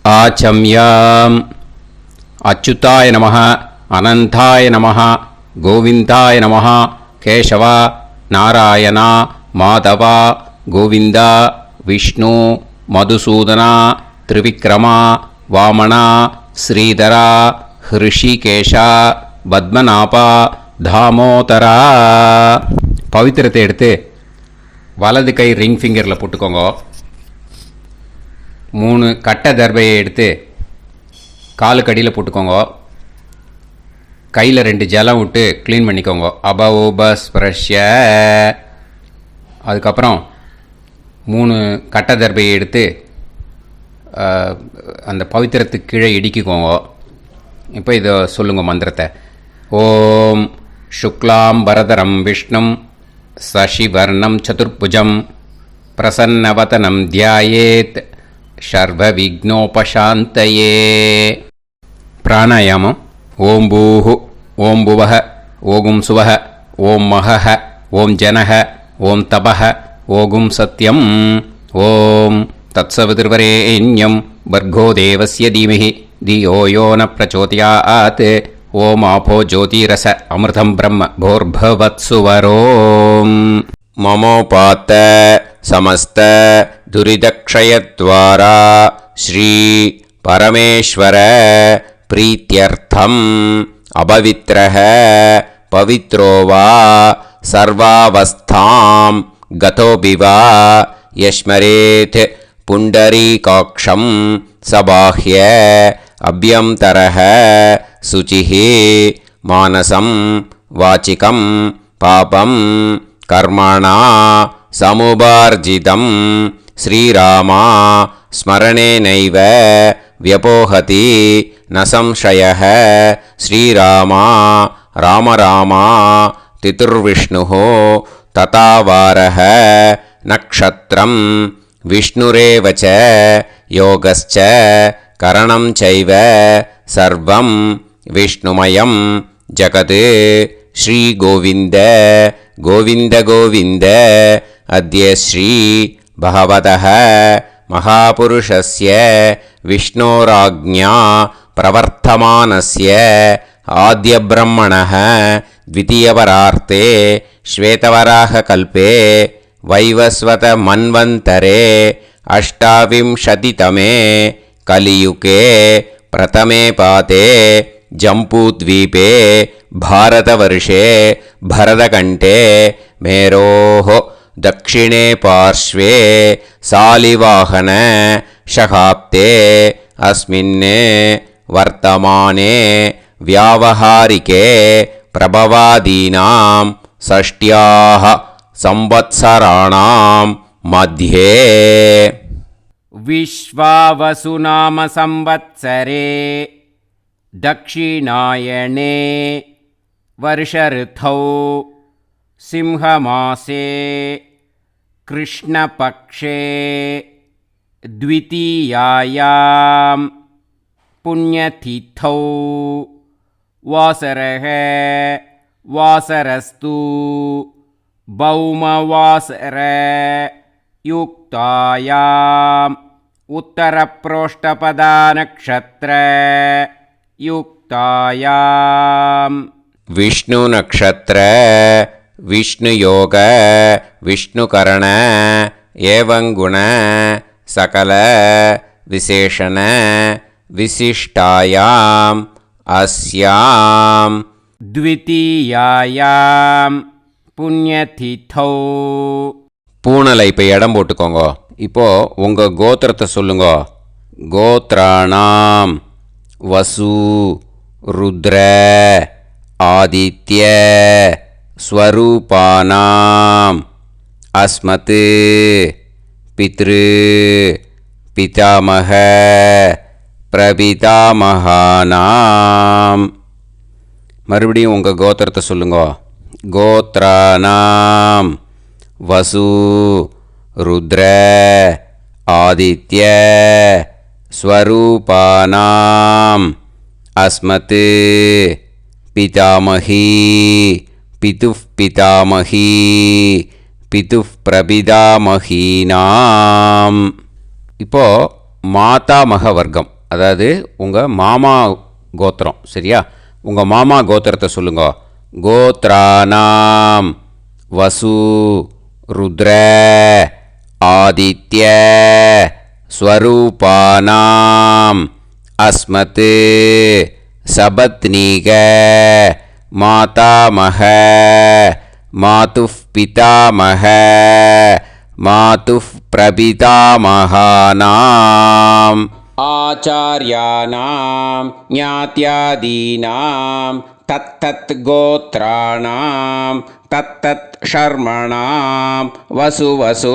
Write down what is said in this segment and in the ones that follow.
ஆச்சம்யாம். அச்சுதாய நமः, அனந்தாய நமः, கோவிந்தாய நமः, கேசவா, நாராயணா, மாதவா, கோவிந்தா, விஷ்ணு, மதுசூதனா, திரிவிக்ரமா, வாமனா, ஸ்ரீதரா, ஹிருஷிகேஷா, பத்மநாபா, தாமோதரா. பவித்திரத்தை எடுத்து வலது கை ரிங் ஃபிங்கரில் போட்டுக்கோங்க. 3 கட்டை தர்பையை எடுத்து காலுக்கடியில் போட்டுக்கோங்க. கையில் 2 ஜலம் விட்டு க்ளீன் பண்ணிக்கோங்க. அபௌபஸ்பிரஷ்ய. அதுக்கப்புறம் 3 கட்டை தர்பையை எடுத்து அந்த பவித்திரத்துக்கு கீழே இடிக்கிக்கோங்க. இப்போ இதை சொல்லுங்க மந்திரத்தை. ஓம் சுக்லாம் பரதரம் விஷ்ணும் சசிவர்ணம் சதுர்புஜம் பிரசன்னவதனம் தியாயேத் சர்வ விக்னோபசாந்தயே. பிராணாயாமம். ஓம் பூஹு, ஓம் புவஹ, ஓகும் சுவஹ, ஓம் மஹஹ, ஓம் ஜனஹ, ஓம் தபஹ, ஓகும் சத்யம். ஓம் தத்சவிதுர்வரேண்யம் பர்கோ தேவஸ்ய தீமஹி தியோ யோ ந பிரச்சோதயாத். ஓம் ஆபோ ஜோதிரச அமிர்தம் பிரம்ம போர்பவத்சுவரோம். மமோபாத்த சமஸ்த துரிதக்ஷயத்வாரா ஸ்ரீ பரமேஸ்வர பிரீத்யர்த்தம் அபவித்ரஹ பவித்ரோ வா சர்வாவஸ்தாம் கதோபிவா யஸ்மரேத் புண்டரீகாக்ஷம் சபாஹ்ய அப்யந்தரஹ சுசிஹி மானசம் வாச்சிகம் பாபம் கர்மணா சமுபார்ஜிதம் ஸ்ரீராமா ஸ்மரணேனைவ வியபோஹதி ந சம்சயः. ஸ்ரீராமா ராம ராமா திதுர்விஷ்ணுः ததாவாரः நக்ஷத்ரம் விஷ்ணுரேவ ச யோகஸ்ச கரணம் சைவ சர்வம் விஷ்ணுமயம் ஜகத். ஸ்ரீ கோவிந்த கோவிந்த கோவிந்த. அத்ய ஸ்ரீ பகவதः மகாபுருஷஸ்ய விஷ்ணோராஜ்ஞா பிரவர்த்தமானஸ்ய ஆத்யப்ரஹ்மணः த்விதீயவரார்த்தே ஸ்வேதவராககல்பே வைவஸ்வத மன்வந்தரே அஷ்டாவிம்சதிதமே கலியுகே பிரதமே பாதே ஜம்பூத்வீபே பாரதவர்ஷே பரதகண்டே மேரோः दक्षिणे पार्श्वे सालिवाहन शहाब्दे अस्मिन् वर्तमाने व्यावहारिके प्रभवादीनां षष्ट्याः संवत्सराणां मध्ये विश्वावसुनाम संवत्सरे दक्षिणायने वर्षऋतौ सिंहमासे कृष्णपक्षे द्वितीयायां पुण्यतिथौ वासरः वासरस्तु भौमवासर युक्तायाम् उत्तरप्रोष्ठपदानक्षत्र युक्तायाम् विष्णुनक्षत्र विष्णुयोग विष्णुकरण एवं गुण सकल विशेषण विशिष्टायाम् अस्यां द्वितीयायां पुण्यतिथौ. பூனலை இப்போ இடம் போட்டுக்கோங்க. இப்போது உங்கள் கோத்திரத்தை சொல்லுங்க. கோத்ராணாம் வசு ருத்ர ஆதித்ய ஸ்வரூபானாம் அஸ்மத் பித்ரு பிதாமக பிரபிதாமகானாம். மறுபடியும் உங்கள் கோத்திரத்தை சொல்லுங்க. கோத்ராணாம் வசு ருத்ர ஆதித்ய ஸ்வரூபானாம் அஸ்மத் பிதாமகி பிதுஃப் பிதாமகி பிதுஃப் பிரபிதாமகீனாம். இப்போது மாதாமக வர்க்கம் அதாவது உங்கள் மாமா கோத்திரம். சரியா? உங்கள் மாமா கோத்திரத்தை சொல்லுங்க. கோத்ரானாம் வசு ருத்ர ஆதித்ய ஸ்வரூபானாம் அஸ்மத் சபத்னீக மாதாமஹ மாதுஃப் பிதாமஹ மாதுஃப் பிரபிதாமகானாம் ஆச்சார்யானாம் ஞாத்யாதீனாம் தத்தத் கோத்ராணாம் தத்தத் ஷர்மணாம் வசு வசு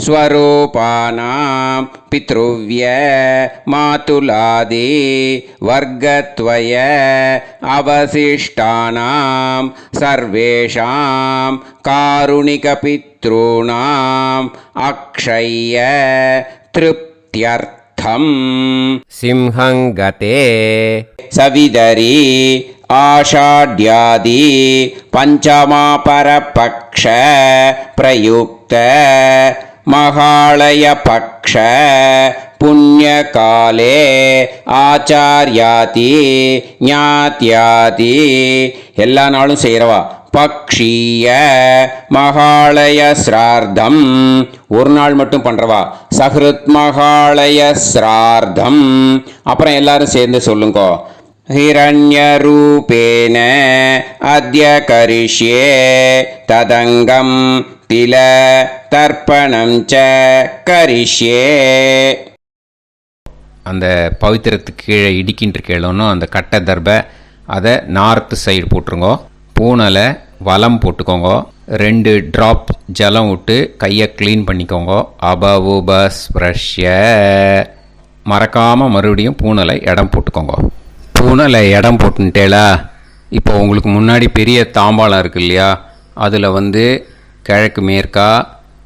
ஸ்வரூபானாம் பித்ருவ்ய மாதுலாதி வர்க்கத்வய அவசிஷ்டானாம் சர்வேஷாம் காருணிகபித்ருணாம் அக்ஷய திருப்த்யர்த்தம் சிம்ஹங்கதே சவிதரி ஆஷாட்யாதி பஞ்சமாபரபக்ஷ பிரயுக்த மகாளய பக்ஷ புண்ணியகாலே ஆச்சார்யாதி ஞாத்யாதி எல்லா நாளும் செய்கிறவா பக்ஷீய மகாளய ஸ்ரார்த்தம் ஒரு நாள் மட்டும் பண்ணுறவா சஹ்ருத் மகாளய ஸ்ரார்த்தம். அப்புறம் எல்லாரும் சேர்ந்து சொல்லுங்கோ. ஹிரண்யரூபேன அத்ய கரிஷ்யே ததங்கம் தில தர்ப்பணம் ச கரிஷ்யே. அந்த பவித்திரத்துக்கு கீழே இடிக்கின்ற கேளோன்னு அந்த கட்டை தர்பை அதை நார்த்து சைடு போட்டுருங்கோ. பூனலை வலம் போட்டுக்கோங்க. 2 ட்ராப் ஜலம் விட்டு கையை க்ளீன் பண்ணிக்கோங்க. அபவுபஸ்ப்ரஷ்ய மறக்காமல் மறுபடியும் பூனலை இடம் போட்டுக்கோங்க. பூனலை இடம் போட்டுட்டேலா. இப்போ உங்களுக்கு முன்னாடி பெரிய தாம்பாளம் இருக்கு இல்லையா, அதில் கிழக்கு மேற்கா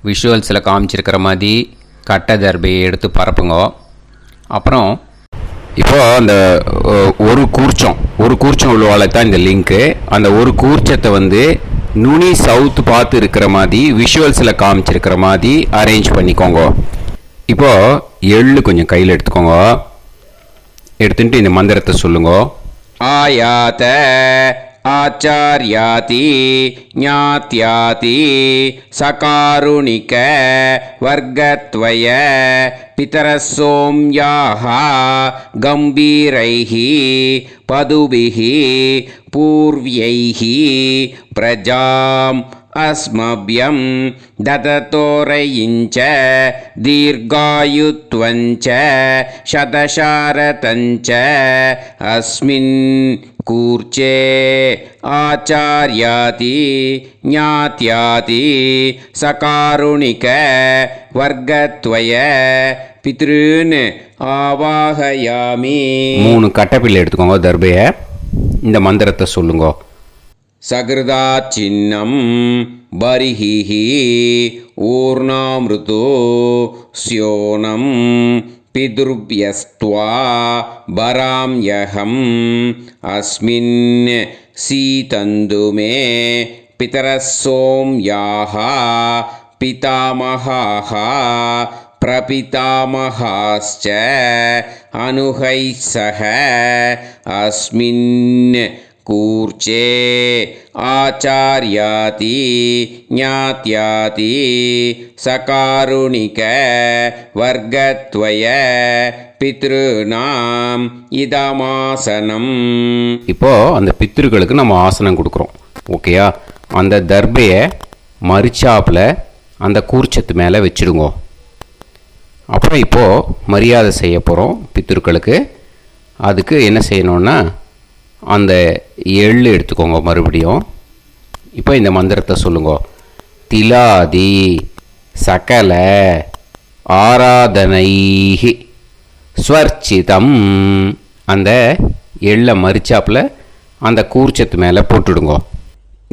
விஷுவல்ஸில் காமிச்சிருக்கிற மாதிரி கட்டை தர்பையை எடுத்து பரப்புங்க. அப்புறம் இப்போது அந்த ஒரு கூர்ச்சம் உள்ளவால தான் இந்த லிங்க்கு. அந்த ஒரு கூர்ச்சத்தை நுனி சவுத்து பார்த்து இருக்கிற மாதிரி விஷுவல்ஸில் காமிச்சிருக்கிற மாதிரி அரேஞ்ச் பண்ணிக்கோங்க. இப்போது எள்ளு கொஞ்சம் கையில் எடுத்துக்கோங்க. எடுத்துட்டு இந்த மந்திரத்தை சொல்லுங்க. ஆயாத ஆச்சார்யாதி ஞாத்யாதி சகாருணிக வர்க்கத்வய பிதரசோம்யாஹ கம்பீரைஹி பதுபிஹி பூர்வ்யைஹி பிரஜாம் அஸ்மப்யம் தததோரயிஞ்ச தீர்காயுத்வஞ்ச சதசாரதஞ்ச அஸ்மின் கூர்ச்சே ஆச்சார்யாதி ஞாத்யாதி சகாருணிக வர்க்கத்வய பித்ருன்னு ஆவாஹயாமி. 3 கட்டப்பிள்ளை எடுத்துக்கோங்க. தர்பையை இந்த மந்திரத்தை சொல்லுங்க. சகிருதா சின்னம் பரிஹி ஊர்ணாமிருதோ ஸ்யோனம் பிதுர்பியஸ்த்வா பராம்யஹம் அஸ்மின் சீதந்துமே பிதரசோம்யாஹ பிதாமஹாஹ பிரபிதாமஹாஸ்ச அனுஹைசஹ அஸ்மின் கூர்ச்சே ஆச்சார்யாதி ஞாத்யாதி சகாருணிக வர்க்கத்வய பித்ருநாம் இதமாசனம். இப்போது அந்த பித்ருக்களுக்கு நம்ம ஆசனம் கொடுக்குறோம். ஓகேயா? அந்த தர்பையை மரிச்சாப்பில் அந்த கூர்ச்சத்து மேலே வச்சுடுங்க. அப்புறம் இப்போது மரியாதை செய்ய போகிறோம் பித்ருக்களுக்கு. அதுக்கு என்ன செய்யணுன்னா அந்த எள்ளு எடுத்துக்கோங்க. மறுபடியும் இப்போ இந்த மந்திரத்தை சொல்லுங்க. திலாதி சகல ஆராதனைஹி ஸ்வர்ச்சிதம். அந்த எள்ளை மரிச்சாப்பில் அந்த கூர்ச்சத்து மேலே போட்டுடுங்க.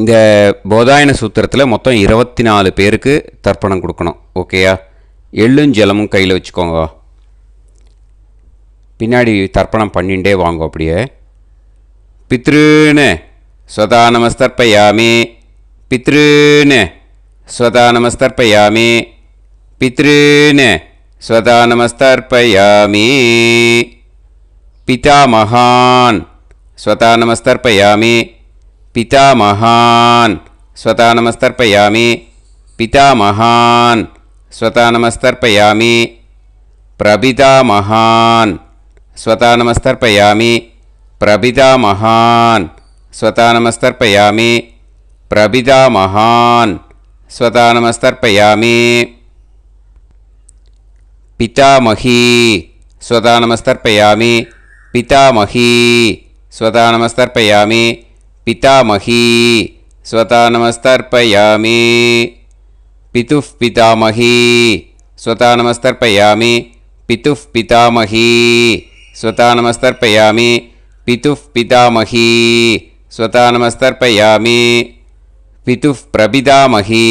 இந்த போதாயன சூத்திரத்தில் மொத்தம் 24 பேருக்கு தர்ப்பணம் கொடுக்கணும். ஓகேயா? எள்ளும் ஜலமும் கையில் வச்சுக்கோங்க. பின்னாடி தர்ப்பணம் பண்ணிகிட்டே வாங்க. அப்படியே பித்ருன்னு ஸ்வதா நமஸ்தர்ப்பயாமி பித்ருன்னு ஸ்வதா நமஸ்தர்ப்பயாமி பித்ருன்னு ஸ்வதா நமஸ்தர்ப்பயாமி. पितामहान् स्वतानमस्तर्पयामि पितामहान् स्वतानमस्तर्पयामि पितामहान् स्वतानमस्तर्पयामि प्रपितामहान् स्वतानमस्तर्पयामि प्रपितामहान् स्वतानमस्तर्पयामि प्रपितामहान् स्वतानमस्तर्पयामि पितामही स्वतानमस्तर्पयामि पितामही स्वतानमस्तर्पयामि पितामही स्वतानमस्तर्पयामि पितुः पितामही स्वतानमस्तर्पयामि पितुः पितामही स्वतानमस्तर्पयामि पितुः पितामही स्वतानमस्तर्पयामि पितुः प्रपितामही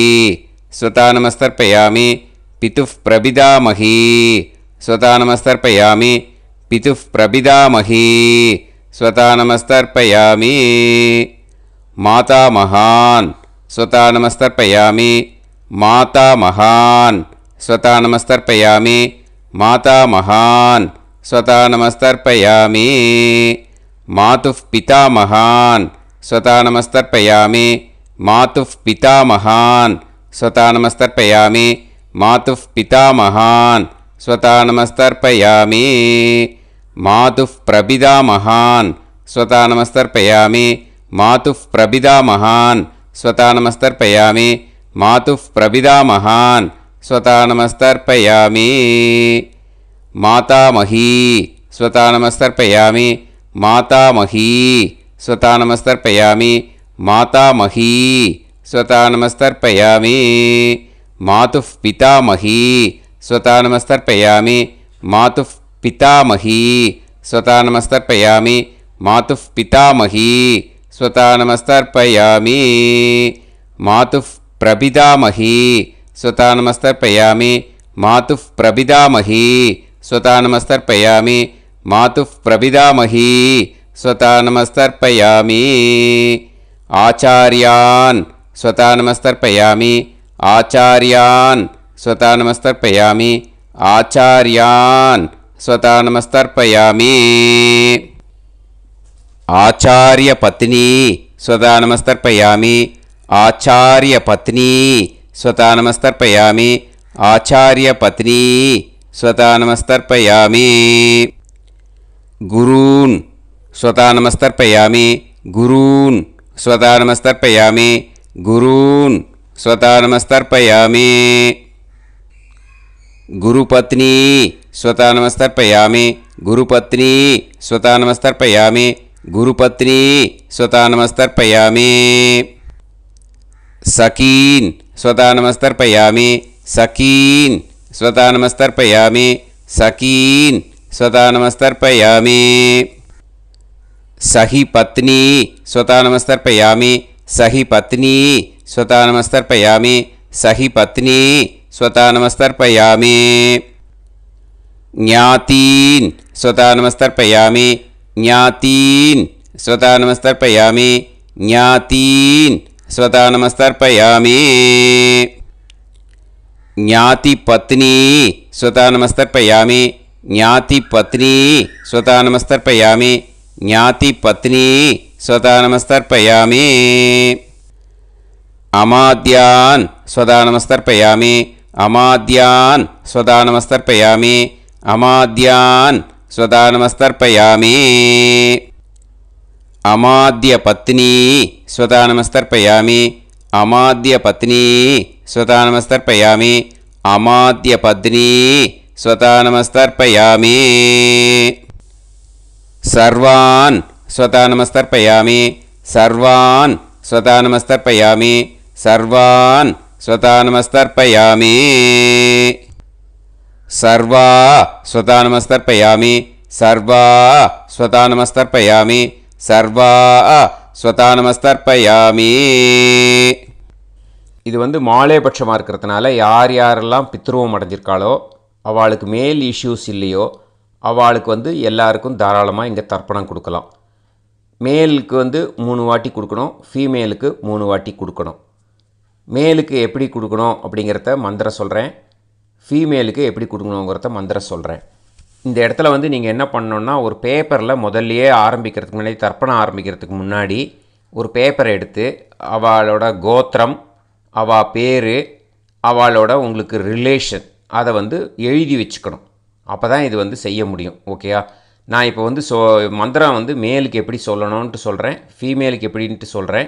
स्वतानमस्तर्पयामि पितुः प्रपितामही स्वतानमस्तर्पयामि पितुः प्रपितामही स्वतानमस्तर्पयामि मातामहान् स्वतानमस्तर्पयामि मातामहान् स्वतानमस्तर्पयामि मातामहान् स्वतानमस्तर्पयामि मातुः पितामहान् स्वतानमस्तर्पयामि मातुः पितामहान् स्वतानमस्तर्पयामि मातुः पितामहान् स्वतानमस्तर्पयामि मातुः प्रपितामहान् स्वतानमस्तर्पयामि मातुः प्रपितामहान् स्वतानमस्तर्पयामि मातुः प्रपितामहान् स्वतानमस्तर्पयामि मातामही स्वतानमस्तर्पयामि मातामही स्वतानमस्तर्पयामि मातामही स्वतानमस्तर्पयामि मातुः पितामही स्वतानमस्तर्पयामि मातुः पितामही स्वतानमस्तर्पयामि मातुः पितामही स्वतानमस्तर्पयामि मातुः प्रपितामही स्वतानमस्तर्पयामि मातुः प्रपितामही स्वतानमस्तर्पयामि मातुः प्रपितामही स्वतानमस्तर्पयामि आचार्यान् स्वतानमस्तर्पयामि आचार्यान् स्वतानमस्तर्पयामि आचार्यान् स्वतानमस्तर्पयामि आचार्यपत्नी स्वतानमस्तर्पयामि आचार्यपत्नी स्वतानमस्तर्पयामि आचार्यपत्नी स्वतानमस्तर्पयामि गुरून् स्वतानमस्तर्पयामि गुरून् स्वतानमस्तर्पयामि गुरून् स्वतानमस्तर्पयामि गुरुपत्नी स्वतानमस्तर्पयामि गुरुपत्नी स्वतानमस्तर्पयामि गुरुपत्नी स्वतानमस्तर्पयामि सखीन् स्वतानमस्तर्पयामि सखीन् स्वतानमस्तर्पयामि सखीन् स्वतानमस्तर्पयामि सही पत्नी स्वतानमस्तर्पयामि सही पत्नी स्वतानमस्तर्पयामि सही पत्नी स्वतानमस्तर्पयामि ज्ञातीन् स्वतानमस्तर्पयामि ज्ञातीन् स्वतानमस्तर्पयामि ज्ञातीन् स्वतानमस्तर्पयामि ज्ञातिपत्नी स्वतानमस्तर्पयामि ज्ञातिपत्नी स्वतानमस्तर्पयामि ज्ञातिपत्नी स्वतानमस्तर्पयामि अमाद्यान् स्वतानमस्तर्पयामि अमाद्यान् स्वतानमस्तर्पयामि अमाद्यान् स्वतानमस्तर्पयामि अमाद्यपत्नी स्वतानमस्तर्पयामि अमाद्यपत्नी स्वतानमस्तर्पयामि अमाद्यपत्नी स्वतानमस्तर्पयामि सर्वान् स्वतानमस्तर्पयामि सर्वान् स्वतानमस्तर्पयामि सर्वान् स्वतानमस्तर्पयामि सर्वा स्वतानमस्तर्पयामि सर्वा स्वतानमस्तर्पयामि सर्वा स्वतानमस्तर्पयामि இது மாலேபட்சமாக இருக்கிறதுனால யாரெல்லாம் பித்ருவம் அடைஞ்சிருக்காளோ அவளுக்கு மேல் இஷ்யூஸ் இல்லையோ அவளுக்கு எல்லாருக்கும் தாராளமாக இங்கே தர்ப்பணம் கொடுக்கலாம். மேலுக்கு 3 வாட்டி கொடுக்கணும், ஃபீமேலுக்கு 3 வாட்டி கொடுக்கணும். மேலுக்கு எப்படி கொடுக்கணும் அப்படிங்கிறத மந்திரம் சொல்கிறேன், ஃபீமேலுக்கு எப்படி கொடுக்கணுங்கிறத மந்திரம் சொல்கிறேன். இந்த இடத்துல வந்து நீங்கள் என்ன பண்ணணுன்னா ஒரு பேப்பரில் முதல்லையே ஆரம்பிக்கிறதுக்கு முன்னாடி தர்ப்பணம் ஆரம்பிக்கிறதுக்கு முன்னாடி ஒரு பேப்பரை எடுத்து அவளோட கோத்திரம், அவள் பேர், அவளோட உங்களுக்கு ரிலேஷன் அதை வந்து எழுதி வச்சுக்கணும். அப்போ தான் இது வந்து செய்ய முடியும். ஓகேயா? நான் இப்போ வந்து மந்திரம் வந்து மேலுக்கு எப்படி சொல்லணும்ன்ட்டு சொல்கிறேன், ஃபீமேலுக்கு எப்படின்ட்டு சொல்கிறேன்.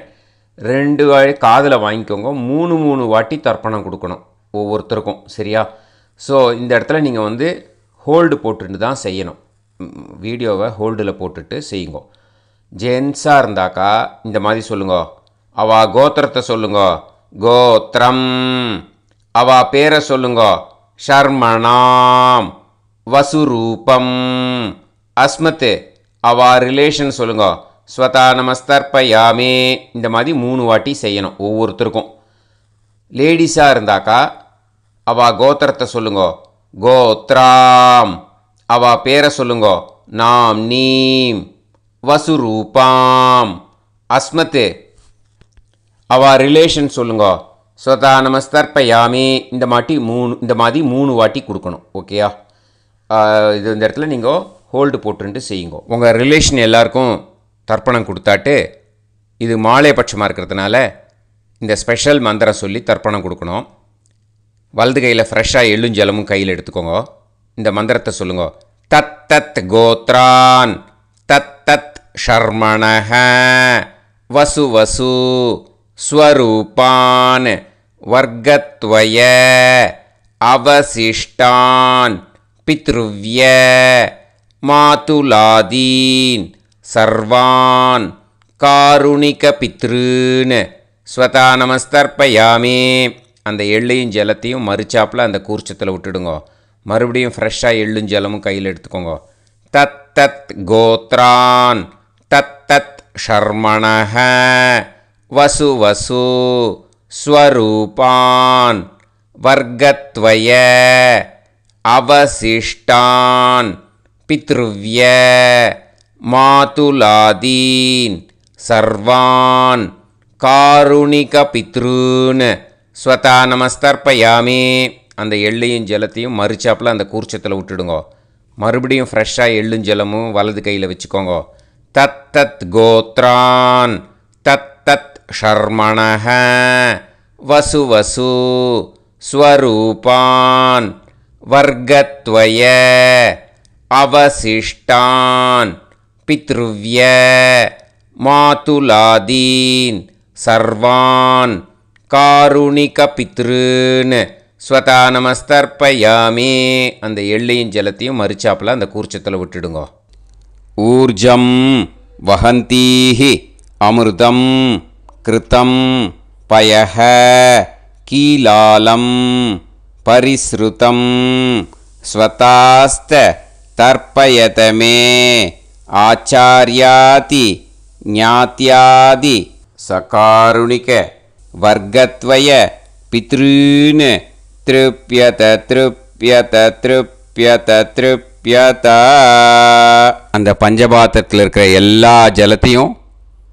2 காதில் வாங்கிக்கோங்க. 3 வாட்டி தர்ப்பணம் கொடுக்கணும் ஒவ்வொருத்தருக்கும். சரியா? ஸோ இந்த இடத்துல நீங்கள் வந்து ஹோல்டு போட்டுட்டு தான் செய்யணும். வீடியோவை ஹோல்டில் போட்டுட்டு செய்யுங்க. ஜென்ஸாக இருந்தாக்கா இந்த மாதிரி சொல்லுங்க. அவா கோத்திரத்தை சொல்லுங்க, கோத்திரம். அவா பேரை சொல்லுங்க, ஷர்மணாம் வசுரூபம். அஸ்மத்து. அவா ரிலேஷன் சொல்லுங்க, ஸ்வதா நமஸ்தர்ப்பயாமே. இந்த மாதிரி 3 வாட்டி செய்யணும் ஒவ்வொருத்தருக்கும். லேடிஸாக இருந்தாக்கா அவா கோத்திரத்தை சொல்லுங்க, கோத்ராம். அவா பேரை சொல்லுங்க, நாம் நீம் வசுரூபாம். அஸ்மத்து. அவா ரிலேஷன் சொல்லுங்க, ஸ்வதா நமஸ்தர்ப்பயாமே. இந்த மாதிரி 3 வாட்டி கொடுக்கணும். ஓகேயா? இது இந்த இடத்துல நீங்கள் ஹோல்டு போட்டுட்டு செய்யுங்க. உங்கள் ரிலேஷன் எல்லாருக்கும் தர்ப்பணம் கொடுத்தாட்டு இது மாலை பட்சமாக இருக்கிறதுனால இந்த ஸ்பெஷல் மந்திரம் சொல்லி தர்ப்பணம் கொடுக்கணும். வலது கையில் ஃப்ரெஷ்ஷாக எள்ளும் ஜலமும் கையில் எடுத்துக்கோங்க. இந்த மந்திரத்தை சொல்லுங்க. தத் தத் கோத்ரான் தத் தத் ஷர்மணஹ வசு வசு ஸ்வரூபான் வர்க்கத்வய அவசிஷ்டான் பித்ருவ்ய மாதுலாதீன் சர்வான் காருணிக பித்ருன்னு ஸ்வதா நமஸ்தர்ப்பயாமே. அந்த எள்ளையும் ஜலத்தையும் மறுச்சாப்பில் அந்த கூர்ச்சத்தில் விட்டுடுங்க. மறுபடியும் ஃப்ரெஷ்ஷாக எள்ளும் ஜலமும் கையில் எடுத்துக்கோங்க. தத் தத் கோத்ரான் தத் தத் ஷர்மணஹ வசு வசு ஸ்வரூபான் வர்க்கத்வய அவசிஷ்டான் பித்ருவ்ய மாதுலாதீன் சர்வான் காருணிக பித்ருன்னு ஸ்வதா நமஸ்தர்ப்பயாமே. அந்த எள்ளையும் ஜலத்தையும் மறுச்சாப்பில் அந்த கூர்ச்சத்தில் விட்டுடுங்க. மறுபடியும் ஃப்ரெஷ்ஷாக எள்ளும் ஜலமும் வலது கையில் வச்சுக்கோங்க. தத் தத் கோத்ரான் தத் தத் ஷர்மணஹ வசு வசு ஸ்வரூபான் வர்க்கத்வய அவசிஷ்டான் பித்ருவ்ய மாதுலாதீன் சர்வான் காருணிக பித்ருன்னு ஸ்வதா நமஸ்தர்ப்பயாமே. அந்த எள்ளையும் ஜலத்தையும் மறுச்சாப்பில் அந்த கூர்ச்சத்தில் விட்டுடுங்க. ஊர்ஜம் வஹந்தீஹி அமிர்தம் கிருதம் பயஹ கீலாலம் பரிஸ்ருதம் ஸ்வதாஸ்த தர்ப்பயதமே ஆச்சார்யாதி ஞாத்யாதி சகாருணிக வர்க்கத்வய பித்ருன்னு திருப்யத திருப்யத திருப்யத திருப்யத. அந்த பஞ்சபாத்திரத்தில் இருக்கிற எல்லா ஜலத்தையும்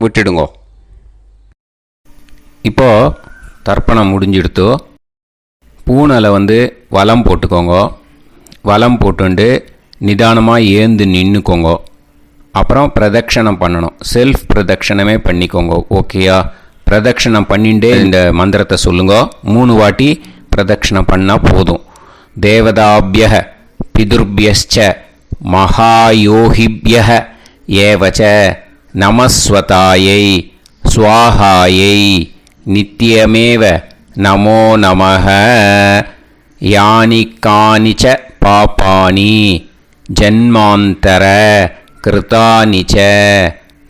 விட்டுடுங்க. இப்போது தர்ப்பணம் முடிஞ்சிடுத்தோ பூனலை வந்து வலம் போட்டுக்கோங்க. வலம் போட்டுண்டு நிதானமாக ஏந்து நின்றுக்கோங்க. அப்புறம் பிரதட்சணம் பண்ணணும். செல்ஃப் பிரதட்சணமே பண்ணிக்கோங்க. ஓகேயா? பிரதட்சணம் பண்ணிட்டு இந்த மந்திரத்தை சொல்லுங்க. 3 வாட்டி பிரதட்சணம் பண்ணால் போதும். தேவதாபிய பிதுர்பியஸ்ச மகாயோகிபிய ஏவச்ச நமஸ்வதாயை ஸ்வாஹாயை நித்யமேவ நமோ நமஹ. யானி கானிச்ச பாபானி ஜன்மாந்தர கிருதானி ச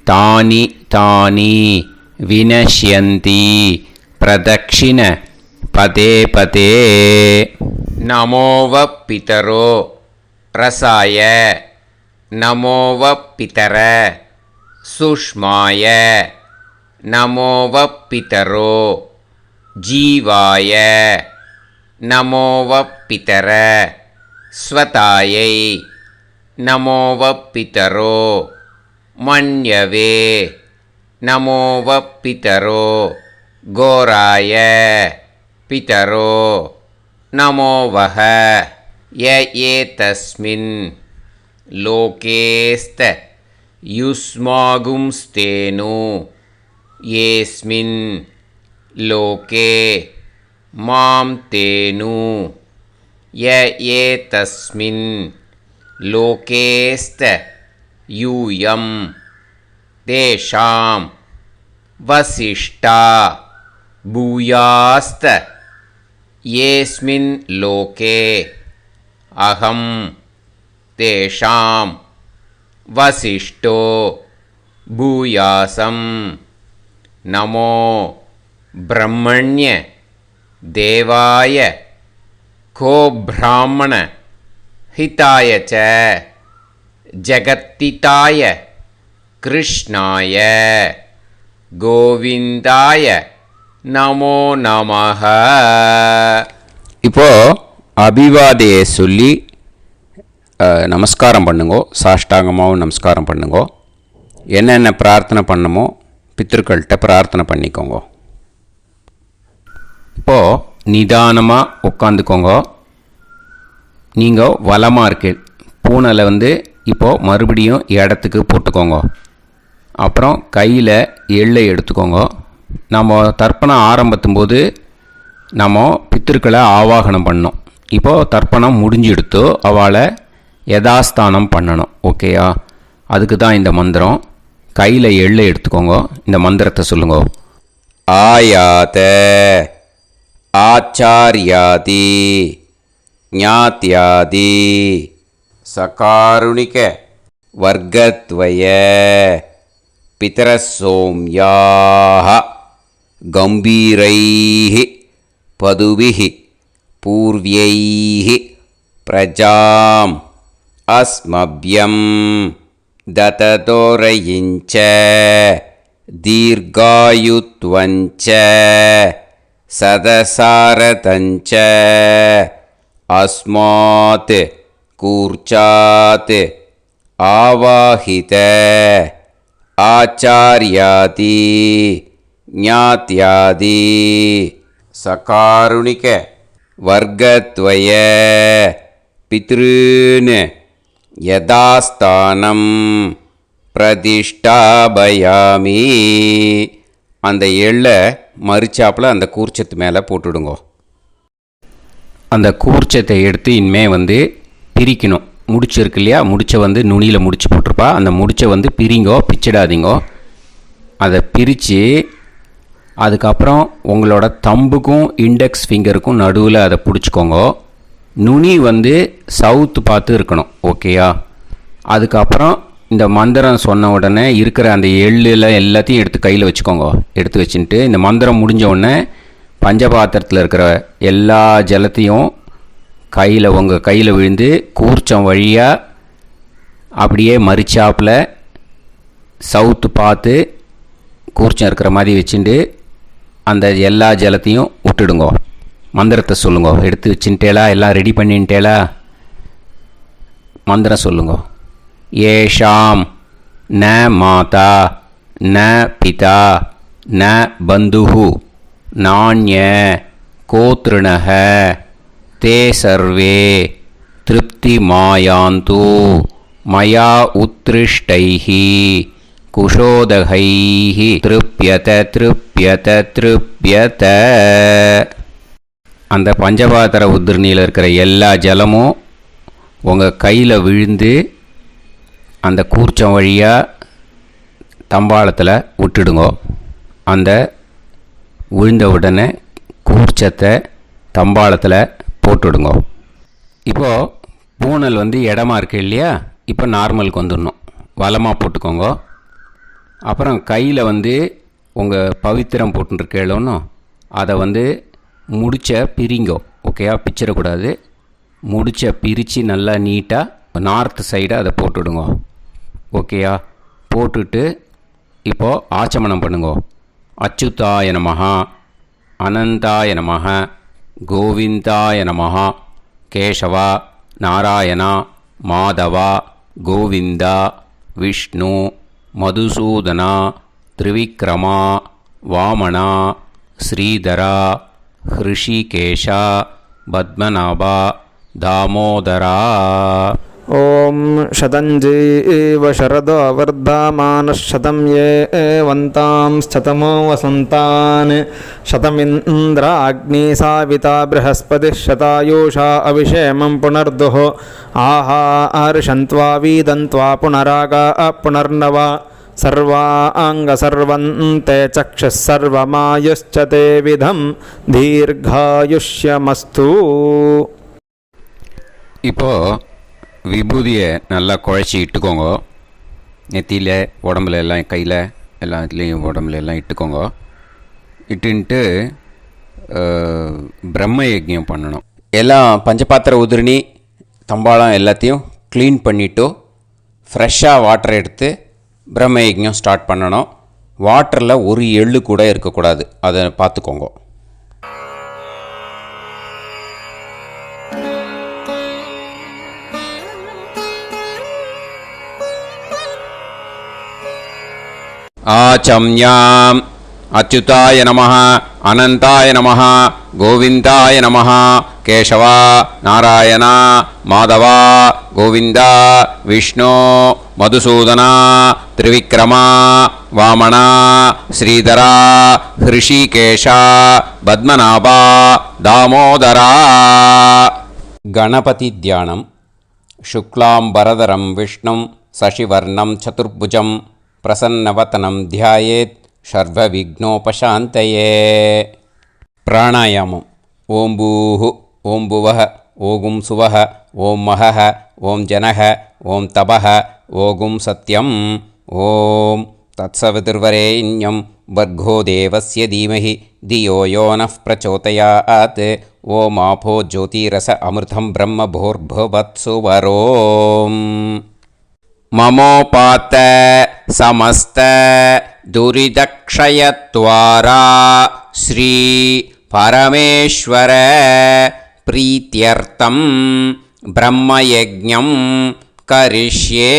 தானி தானி வினஷ்யந்தி பிரதக்ஷிண பதே பதே. நமோவ பிதரோ ரசாய நமோவ பிதர சுஷ்மாய நமோவ பிதரோ ஜீவாய நமோவ பிதர ஸ்வதாயை நமோவ பிதரோ மன்யவே நமோவ பிதரோ கோராய பிதரோ நமோவஹ ய ஏதஸ்மின் लोकेस्त युष्मागुंस्तेनो येस्मिन् लोके मां तेनु य एतस्मिन् लोकेस्त यूयं तेषां वसिष्ठा भूयास्त येस्मिन् लोके अहं तेषां वसिष्ठो भूयासं नमो ब्रह्मण्य देवाय को ब्राह्मण हिताय च जगत्तिताय कृष्णाय गोविंदाय நமோ நமஹ. இப்போ அபிவாதையை சொல்லி நமஸ்காரம் பண்ணுங்கோ. சாஷ்டாங்கமாகவும் நமஸ்காரம் பண்ணுங்கோ. என்னென்ன பிரார்த்தனை பண்ணுமோ பித்ருக்கள்கிட்ட பிரார்த்தனை பண்ணிக்கோங்க. இப்போது நிதானமாக உட்காந்துக்கோங்க. நீங்கள் வலமாக இருக்கு பூனலை இப்போது மறுபடியும் இடத்துக்கு போட்டுக்கோங்க. அப்புறம் கையில் எள்ளை எடுத்துக்கோங்க. நம்ம தர்ப்பணம் ஆரம்பித்தும் போது நம்ம பித்திருக்களை ஆவாகனம் பண்ணோம். இப்போது தர்ப்பணம் முடிஞ்செடுத்து அவளை யதாஸ்தானம் பண்ணணும். ஓகேயா? அதுக்கு தான் இந்த மந்திரம். கையில் எள்ளை எடுத்துக்கோங்க. இந்த மந்திரத்தை சொல்லுங்க. ஆயாத ஆச்சாரியாதி ஞாத்யாதி சகாருணிக வர்க்கத்வய பிதரசோம்யாஹ கம்பீரைஹ பதுவிஹ பூர்வ்யைஹ பிரஜாம் அஸ்மப்யம் தததோரயிஞ்ச தீர்காயுத்வஞ்ச சதசாரதஞ்ச அஸ்மாத் கூர்ச்சாத் ஆவாஹித ஆச்சார்யாதி ஞாத்யாதி சகாருணிக வர்க்கத்வய பித்ருன் யதாஸ்தானம் பிரதிஷ்டாபயாமி. அந்த எள்ளை மறிச்சாப்பில் அந்த கூர்ச்சத்து மேலே போட்டுடுங்கோ. அந்த கூர்ச்சத்தை எடுத்து இனிமே பிரிக்கணும். முடிச்சு இருக்கு இல்லையா? முடிச்சை நுனியில் முடிச்சு போட்டிருப்பா. அந்த முடிச்சை பிரிங்கோ, பிச்சிடாதீங்கோ. அதை பிரித்து அதுக்கப்புறம் உங்களோட தம்புக்கும் இண்டெக்ஸ் ஃபிங்கருக்கும் நடுவில் அதை பிடிச்சிக்கோங்க. நுனி சவுத்து பார்த்து இருக்கணும். ஓகேயா? அதுக்கப்புறம் இந்த மந்திரம் சொன்ன உடனே இருக்கிற அந்த எள்ளில் எல்லாத்தையும் எடுத்து கையில் வச்சுக்கோங்க. எடுத்து வச்சுட்டு இந்த மந்திரம் முடிஞ்ச உடனே பஞ்சபாத்திரத்தில் இருக்கிற எல்லா ஜலத்தையும் உங்கள் கையில் விழுந்து கூர்ச்சம் வழியாக அப்படியே மறிச்சாப்பில் சவுத்து பார்த்து கூர்ச்சம் இருக்கிற மாதிரி வச்சுட்டு அந்த எல்லா ஜலத்தையும் விட்டுடுங்கோ. மந்திரத்தை சொல்லுங்க. எடுத்து வச்சுட்டேலா? எல்லாம் ரெடி பண்ணிட்டேலா? மந்திரம் சொல்லுங்க. ஏஷாம் ந மாதா ந பிதா ந பந்துஹு நாண்ய கோத்ருணஹ தே சர்வே திருப்தி மாயாந்து மயா உத்ருஷ்டைஹி குஷோதகைஹி திருப்யத திருப்யத திருப்யத. அந்த பஞ்சபாத்திர உதிர்ணியில் இருக்கிற எல்லா ஜலமும் உங்கள் கையில் விழுந்து அந்த கூர்ச்சம் வழியாக தம்பாளத்தில் விட்டுடுங்கோ. அந்த விழுந்த உடனே கூர்ச்சத்தை தம்பாளத்தில் போட்டுடுங்கோ. இப்போது பூனல் இடமா இருக்கு இல்லையா? இப்போ நார்மலுக்கு வந்துடணும். வலமாக போட்டுக்கோங்க. அப்புறம் கையில் உங்கள் பவித்திரம் போட்டுருக்கேளோன்னு அதை முடிச்ச பிரிங்கோ. ஓகேயா? பிச்சிடக்கூடாது. முடிச்ச பிரித்து நல்லா நீட்டாக நார்த் சைடை அதை போட்டுடுங்க. ஓகேயா? போட்டுட்டு இப்போது ஆச்சமனம் பண்ணுங்கோ. அச்சுதாய நமஹ அனந்தாய நமஹ கோவிந்தாய நமஹ கேசவா நாராயணா மாதவா கோவிந்தா விஷ்ணு மதுசூதனா திரிவிக்ரமா வாமனா ஸ்ரீதரா ஹிருஷிகேஷா பத்மநாபா தாமோதரா. ॐ शतञ्जीव शरदो वर्धमानः शतं ये वन्तां शतमो वसन्तान् शतमिन्द्राग्नी साविता बृहस्पतिः शतायुषा अभिषेमं पुनर्दुः आहार्षन्त्वा वीदन्त्वा पुनरागा पुनर्नव सर्वाङ्गसर्वन्ते चक्षुः सर्वमायुश्च ते विधं दीर्घायुष्यमस्तु. இப்போது விபூதியை நல்லா குழச்சி இட்டுக்கோங்க. நெத்தியில் உடம்புல எல்லாம் கையில் எல்லாத்துலேயும் உடம்புல எல்லாம் இட்டுக்கோங்க. இட்டுன்ட்டு பிரம்ம யஜ்ஞம் பண்ணணும். எல்லாம் பஞ்சபாத்திர உதிரணி தம்பாளம் எல்லாத்தையும் க்ளீன் பண்ணிவிட்டு ஃப்ரெஷ்ஷாக வாட்டர் எடுத்து பிரம்ம யஜ்ஞம் ஸ்டார்ட் பண்ணணும். வாட்டரில் ஒரு எள்ளு கூட இருக்கக்கூடாது, அதை பார்த்துக்கோங்க. ஆச்சம்யாம் அச்சுதாய நமः அனந்தாய நமः கோவிந்தாய நமः கேசவா நாராயணா மாதவா கோவிந்தா விஷ்ணு மதுசூதனா திரிவிக்ரமா வாமனா ஸ்ரீதரா ஹிருஷிகேஷா பத்மநாபா தாமோதரா. கணபதி தியானம். சுக்லாம்பரதரம் விஷ்ணும் சசிவர்ணம் சதுர்புஜம் பிரசன்னவதனம் தியாயேத் சர்வவிக்னோபசாந்தயே. பிராணாயாமம். ஓம் பூஹு ஓம் புவஹ ஓகும் சுவஹ ஓம் மஹஹ ஓம் ஜனஹ ஓம் தபஹ ஓகும் சத்யம். ஓம் தத்சவிதுர்வரேண்யம் வர்கோ தேவஸ்ய தீமஹி தியோ யோ நः பிரச்சோதயாத். ஓம் ஆபோ ஜோதிரஸ அமிர்தம் பிரம்ம பூர்புவத்சுவரோம். மமோபாத்த சமஸ்த துரிதக்ஷயத்வாரா ஸ்ரீ பரமேஸ்வர பிரீத்யர்த்தம் பிரம்மயஜ்ஞம் கரிஷ்யே.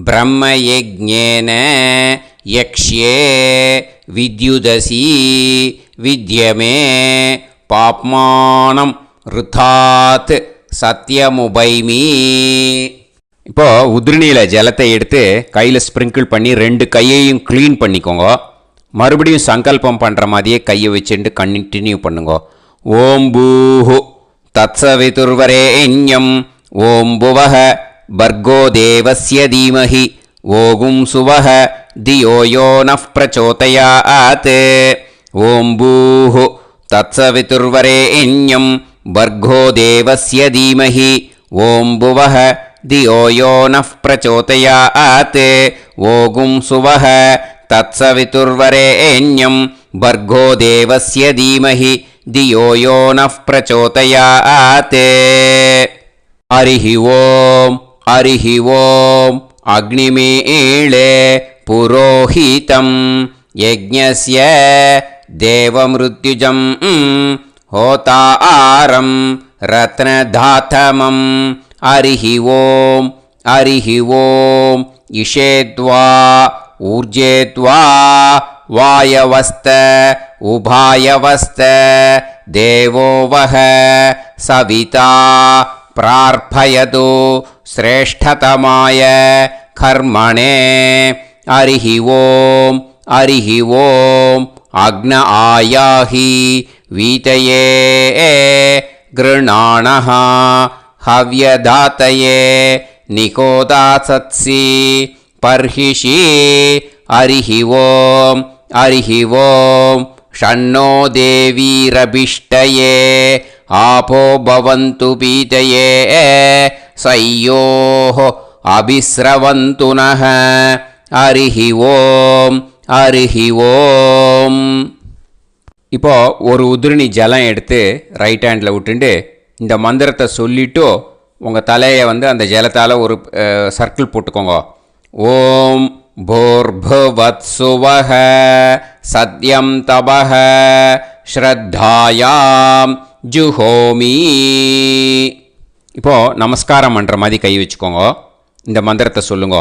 பிரம்மயஜ்ஞேன யக்ஷ்யே வித்யுதசி வித்யமே பாப்மானம் ருதாத் சத்யமுபைமி. இப்போது உதிரணியில் ஜலத்தை எடுத்து கையில் ஸ்ப்ரிங்கிள் பண்ணி 2 கையையும் க்ளீன் பண்ணிக்கோங்க. மறுபடியும் சங்கல்பம் பண்ணுற மாதிரியே கையை வச்சுட்டு கண்டினியூ பண்ணுங்க. ஓம் பூஹு தத்சவிதுர்வரேண்யம் ஓம் புவஹ பர்கோ தேவஸ்ய தீமஹி ஓகும் சுவஹ தியோ யோ நः பிரச்சோதயாத். ஓம் பூஹு தத்சவிதுர்வரேண்யம் பர்கோ தேவஸ்ய தீமஹி ஓம் புவஹ தியோ யோ நः பிரச்சோதயாத். ஓகும் சுவஹ தத்சவிதுர்வரேண்யம் பர்கோ தேவஸ்ய தீமஹி தியோ யோ நः பிரச்சோதயாத். ஹரிஹி ஓம் ஹரிஹி ஓம். அக்னிமீளே புரோஹிதம் யஜ்ஞஸ்ய தேவமிருத்யுஜம் ஹோதாரம் ரத்னதாதமம். ஹரிஹி ஓம் ஹரிஹி ஓம். இஷேத்வா ஊர்ஜேத்வா வாயவஸ்த உபாயவஸ்த தேவோ வஹ சவிதா பிரார்ப்பயது ஸ்ரேஷ்டதமாய கர்மணே. ஹரிஹி ஓம் ஹரிஹி ஓம். அக்ன ஆயாஹி வீதயே கிருணாணஹ ஹவ்யதாத்தயே நிகோதாசத்சி பர்ஹிஷி. ஹரிஹி ஓம் ஹரிஹி ஓம். ஷன்னோ தேவீரபிஷ்டயே ஆபோ பவந்து பீதயே சய்யோஹ அபிஸ்ரவந்து நஹ. ஹரிஹி ஓம் ஹரிஹி ஓம். இப்போது ஒரு உதிரணி ஜலம் எடுத்து ரைட் ஹேண்டில் விட்டுண்டு இந்த மந்திரத்தை சொல்லிவிட்டு உங்கள் தலையை அந்த ஜலத்தால் ஒரு சர்க்கிள் போட்டுக்கோங்க. ஓம் பூர்புவத்சுவஹ சத்யம் தபஹ ஸ்ரத்தாயாம் ஜுஹோமி. இப்போது நமஸ்காரம் பண்ணுற மாதிரி கை வச்சுக்கோங்க. இந்த மந்திரத்தை சொல்லுங்க.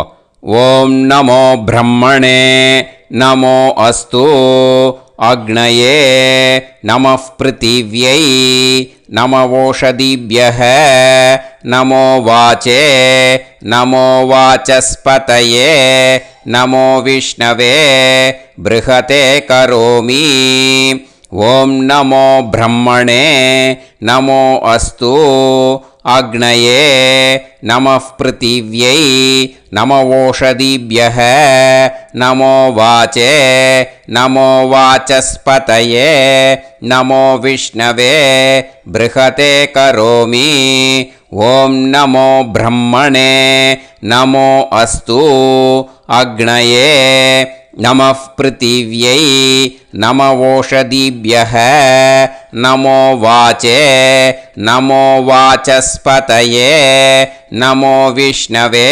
ஓம் நமோ பிரம்மணே நமோ அஸ்து अग्नये नमः पृथिव्यै नमवोषधीभ्यः नमो वाचे नमो वाचस्पतये नमो विष्णवे बृहते करोमि ॐ नमो ब्रह्मणे नमो अस्तु अग्नये नमः पृथिव्यै नमवोषधीभ्यः नमो वाचे नमो वाचस्पतये नमो विष्णवे बृहते करोमि ॐ नमो ब्रह्मणे नमो अस्तु अग्नये नमः पृथिव्यै नमवोषधीभ्यः नमो वाचे नमो वाचस्पतये नमो विष्णवे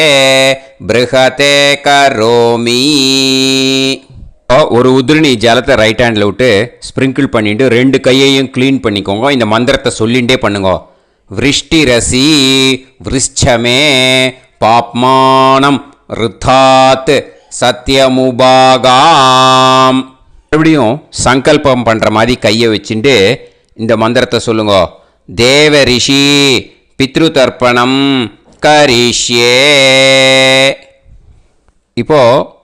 बृहते करोमि ஒரு உதிரணி ஜலத்தை ரைட் ஹேண்டில் விட்டு ஸ்ப்ரிங்கிள் பண்ணிட்டு 2 கையையும் க்ளீன் பண்ணிக்கோங்க. இந்த மந்திரத்தை சொல்லிகிட்டே பண்ணுங்க. விருஷ்டிரசி விருஷ்சமே பாப்மானம் ருத்தாத் சத்யமுபாகாம். மறுபடியும் சங்கல்பம் பண்ணுற மாதிரி கையை வச்சுட்டு இந்த மந்திரத்தை சொல்லுங்க. தேவ ரிஷி பித்ரு தர்ப்பணம் கரிஷ்யே. இப்போது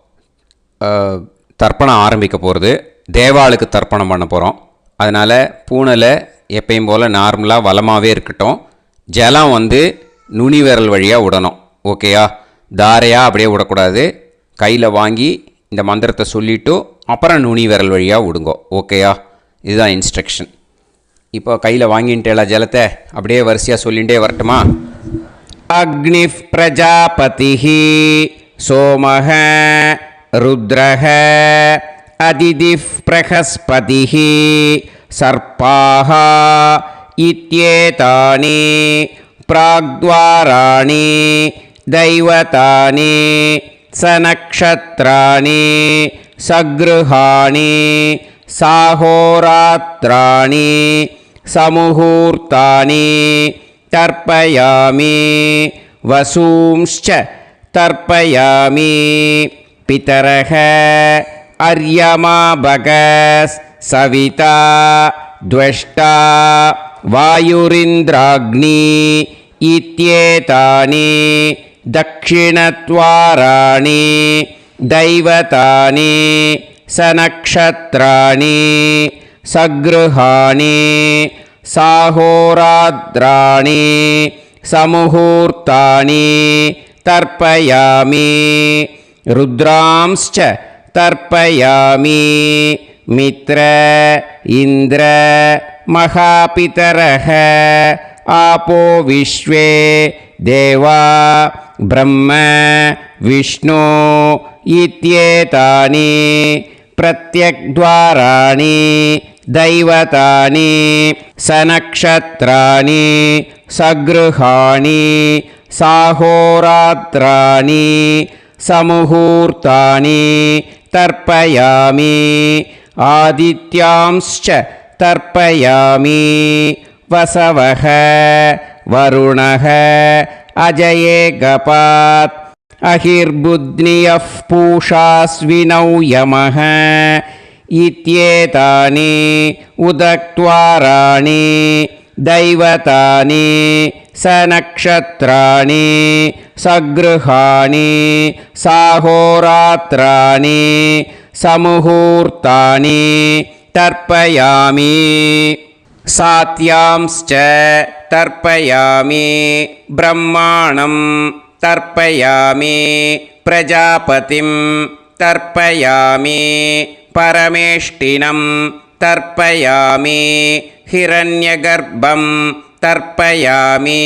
தர்ப்பணம் ஆரம்பிக்க போகிறது. தேவாளுக்கு தர்ப்பணம் பண்ண போகிறோம். அதனால் பூனையில் எப்பயும் போல் நார்மலாக வளமாகவே இருக்கட்டும். ஜலம் நுனி விரல் வழியாக விடணும். ஓகேயா? தாரையாக அப்படியே விடக்கூடாது. கையில் வாங்கி இந்த மந்திரத்தை சொல்லிவிட்டு அப்புறம் நுனி விரல் வழியாக விடுங்கோ. ஓகேயா? இதுதான் இன்ஸ்ட்ரக்ஷன். இப்போ கையில் வாங்கிட்டேல ஜலத்தை அப்படியே வரிசையாக சொல்லிகிட்டே வரட்டுமா? அக்னி பிரஜாபதி சோமஹ ருத்ரஹ அதிதி பிரகஸ்பதி சர்ப்பாஹ இத்யேதானி பிராக்த்வாராணி दैवतानि सनक्षत्राणि सगृहाणि साहोरात्राणि समुहूर्तानि तर्पयामि वसूंश्च तर्पयामि पितरः अर्यमा भगस् सविता द्वष्टा वायुरिन्द्राग्नि इत्येतानि दक्षिणद्वाराणि दैवतानि सनक्षत्राणि सगृहाणि साहोरात्राणि समुहूर्तानि तर्पयामि रुद्रांश्च तर्पयामि मित्र इन्द्र महापितरः आपो विश्वे देवा ब्रह्म विष्णु इत्येतानि प्रत्यग्द्वाराणि दैवतानि सनक्षत्राणि सगृहाणि साहोरात्राणि समुहूर्तानि तर्पयामि आदित्यांश्च तर्पयामि वसवः वरुणः अजये गपात् अहिर्बुध्नियः पूषास्विनौ यमः इत्येतानि उदक्त्वाराणि दैवतानि सनक्षत्राणि सगृहाणि साहोरात्राणि समुहूर्तानि तर्पयामि सात्यांश्च तर्पयामि ब्रह्माणं तर्पयामि प्रजापतिं तर्पयामि परमेष्टिनं तर्पयामि हिरण्यगर्भं तर्पयामि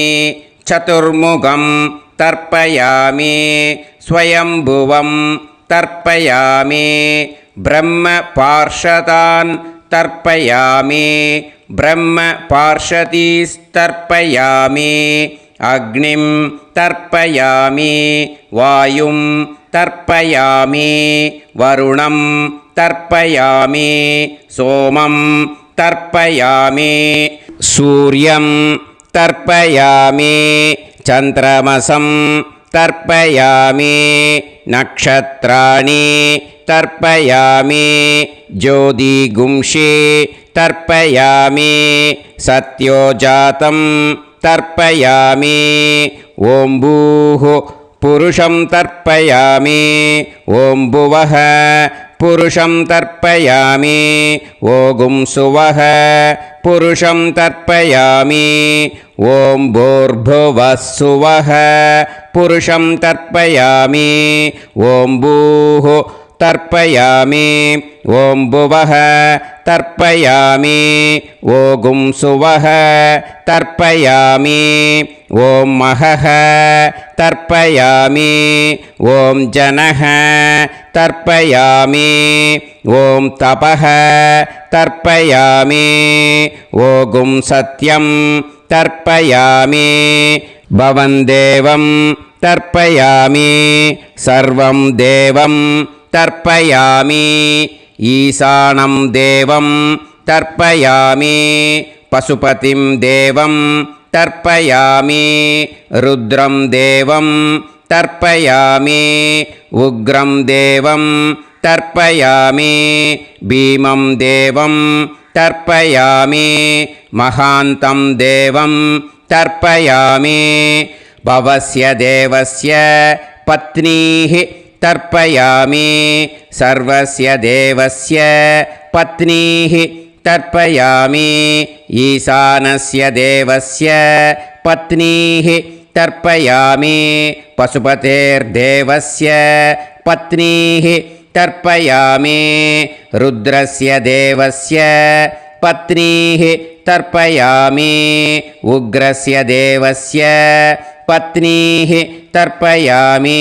चतुर्मुखं तर्पयामि स्वयंभुवं तर्पयामि ब्रह्मपार्षदान् तर्पयामि ब्रह्मपार्षदीस्तर्पयामि अग्निं तर्पयामि वायुं तर्पयामि वरुणं तर्पयामि सोमं तर्पयामि सूर्यं तर्पयामि चन्द्रमसं तर्पयामि नक्षत्राणि तर्पयामि ज्योतिगुंषे तर्पयामि सत्योजातं तर्पयामि ॐ भूः पुरुषं तर्पयामि ॐ भुवः पुरुषं तर्पयामि ॐ सुवः पुरुषं तर्पयामि ॐ भूर्भुवः सुवः पुरुषं तर्पयामि ॐ भूः तर्पयामि ॐ भुवः तर्पयामि ॐ सुवः तर्पयामि ॐ महः तर्पयामि ॐ जनः तर्पयामि ॐ तपः तर्पयामि ॐ सत्यं तर्पयामि भवन् देवं तर्पयामि सर्वं देवं तर्पयामि ईशानं देवं तर्पयामि पशुपतिं देवं तर्पयामि रुद्रं देवं तर्पयामि उग्रं देवं तर्पयामि भीमं देवं तर्पयामि महान्तं देवं तर्पयामि भवस्य देवस्य पत्नीः तर्पयामि सर्वस्य देवस्य पत्नीः तर्पयामि ईशानस्य देवस्य पत्नीः तर्पयामि पशुपतेर्देवस्य पत्नीः तर्पयामि रुद्रस्य देवस्य पत्नीः तर्पयामि उग्रस्य देवस्य पत्नीः तर्पयामि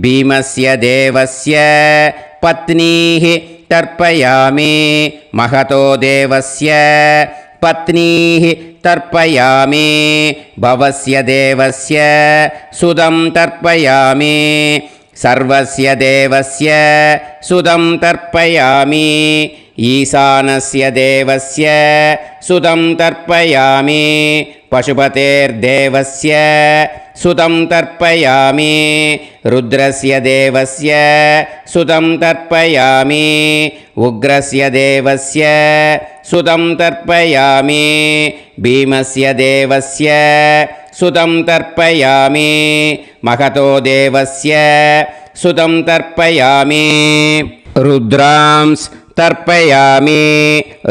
भीमस्य देवस्य पत्नीः तर्पयामि महतो देवस्य पत्नीः तर्पयामि भवस्य देवस्य सुतं तर्पयामि सर्वस्य देवस्य सुतं तर्पयामि ईशानस्य देवस्य सुतं तर्पयामि पशुपतेर्देवस्य सुतं तर्पयामि रुद्रस्य देवस्य सुतं तर्पयामि उग्रस्य देवस्य सुतं तर्पयामि भीमस्य देवस्य सुतं तर्पयामि महतो देवस्य सुतं तर्पयामि रुद्रांस् तर्पयामि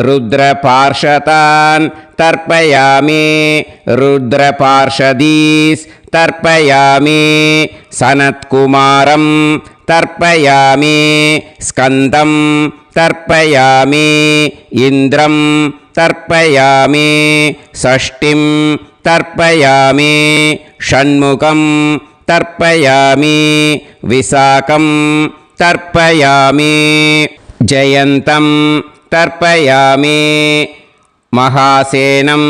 रुद्रपार्षदान् तर्पयामि रुद्रपार्षदीस् तर्पयामि सनत्कुमारं तर्पयामि स्कन्दं तर्पयामि इन्द्रं तर्पयामि षष्ठिं तर्पयामि षण्मुखं तर्पयामि विशाखं तर्पयामि जयन्तं तर्पयामि महासेनं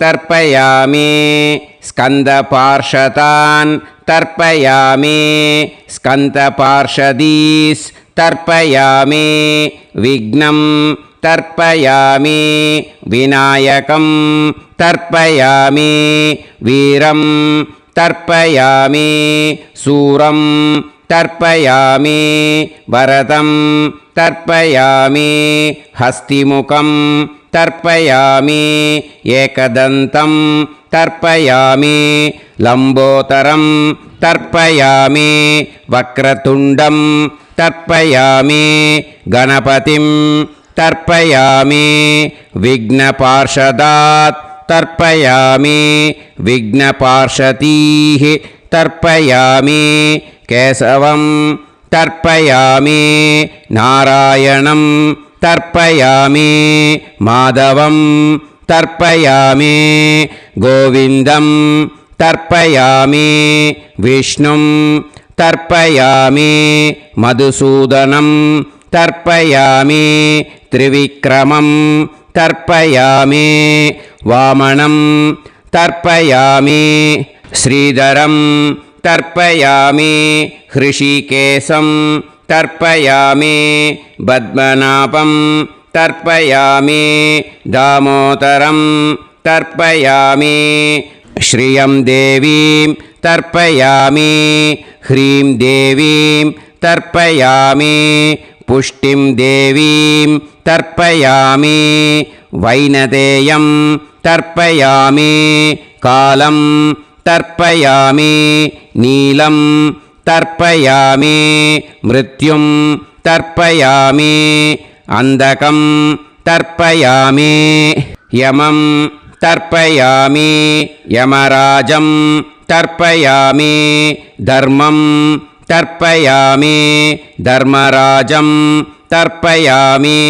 तर्पयामि स्कन्दपार्षदान् तर्पयामि स्कन्दपार्षदीस् तर्पयामि विघ्नं तर्पयामि विनायकं तर्पयामि वीरं तर्पयामि सूरं तर्पयामि वरदं तर्पयामि हस्तिमुखं तर्पयामि एकदन्तं तर्पयामि लम्बोदरं तर्पयामि वक्रतुण्डं तर्पयामि गणपतिं तर्पयामि विघ्नपार्षदात् तर्पयामि विघ्नपार्षदीः तर्पयामि केशवं तर्पयामि नारायणं तर्पयामि माधवं तर्पयामि गोविन्दं तर्पयामि विष्णुं तर्पयामि मधुसूदनं तर्पयामि त्रिविक्रमं तर्पयामि वामनं तर्पयामि श्रीधरं तर्पयामि हृषिकेशं तर्पयामि पद्मनाभं तर्पयामि दामोदरं तर्पयामि श्रियं देवीं तर्पयामि ह्रीं देवीं तर्पयामि पुष्टिं देवीं तर्पयामि वैनतेयं तर्पयामि कालं तर्पयामि नीलं तर्पयामि मृत्युं तर्पयामि अन्धकं तर्पयामि यमं तर्पयामि यमराजं तर्पयामि धर्मं तर्पयामि धर्मराजं तर्पयामि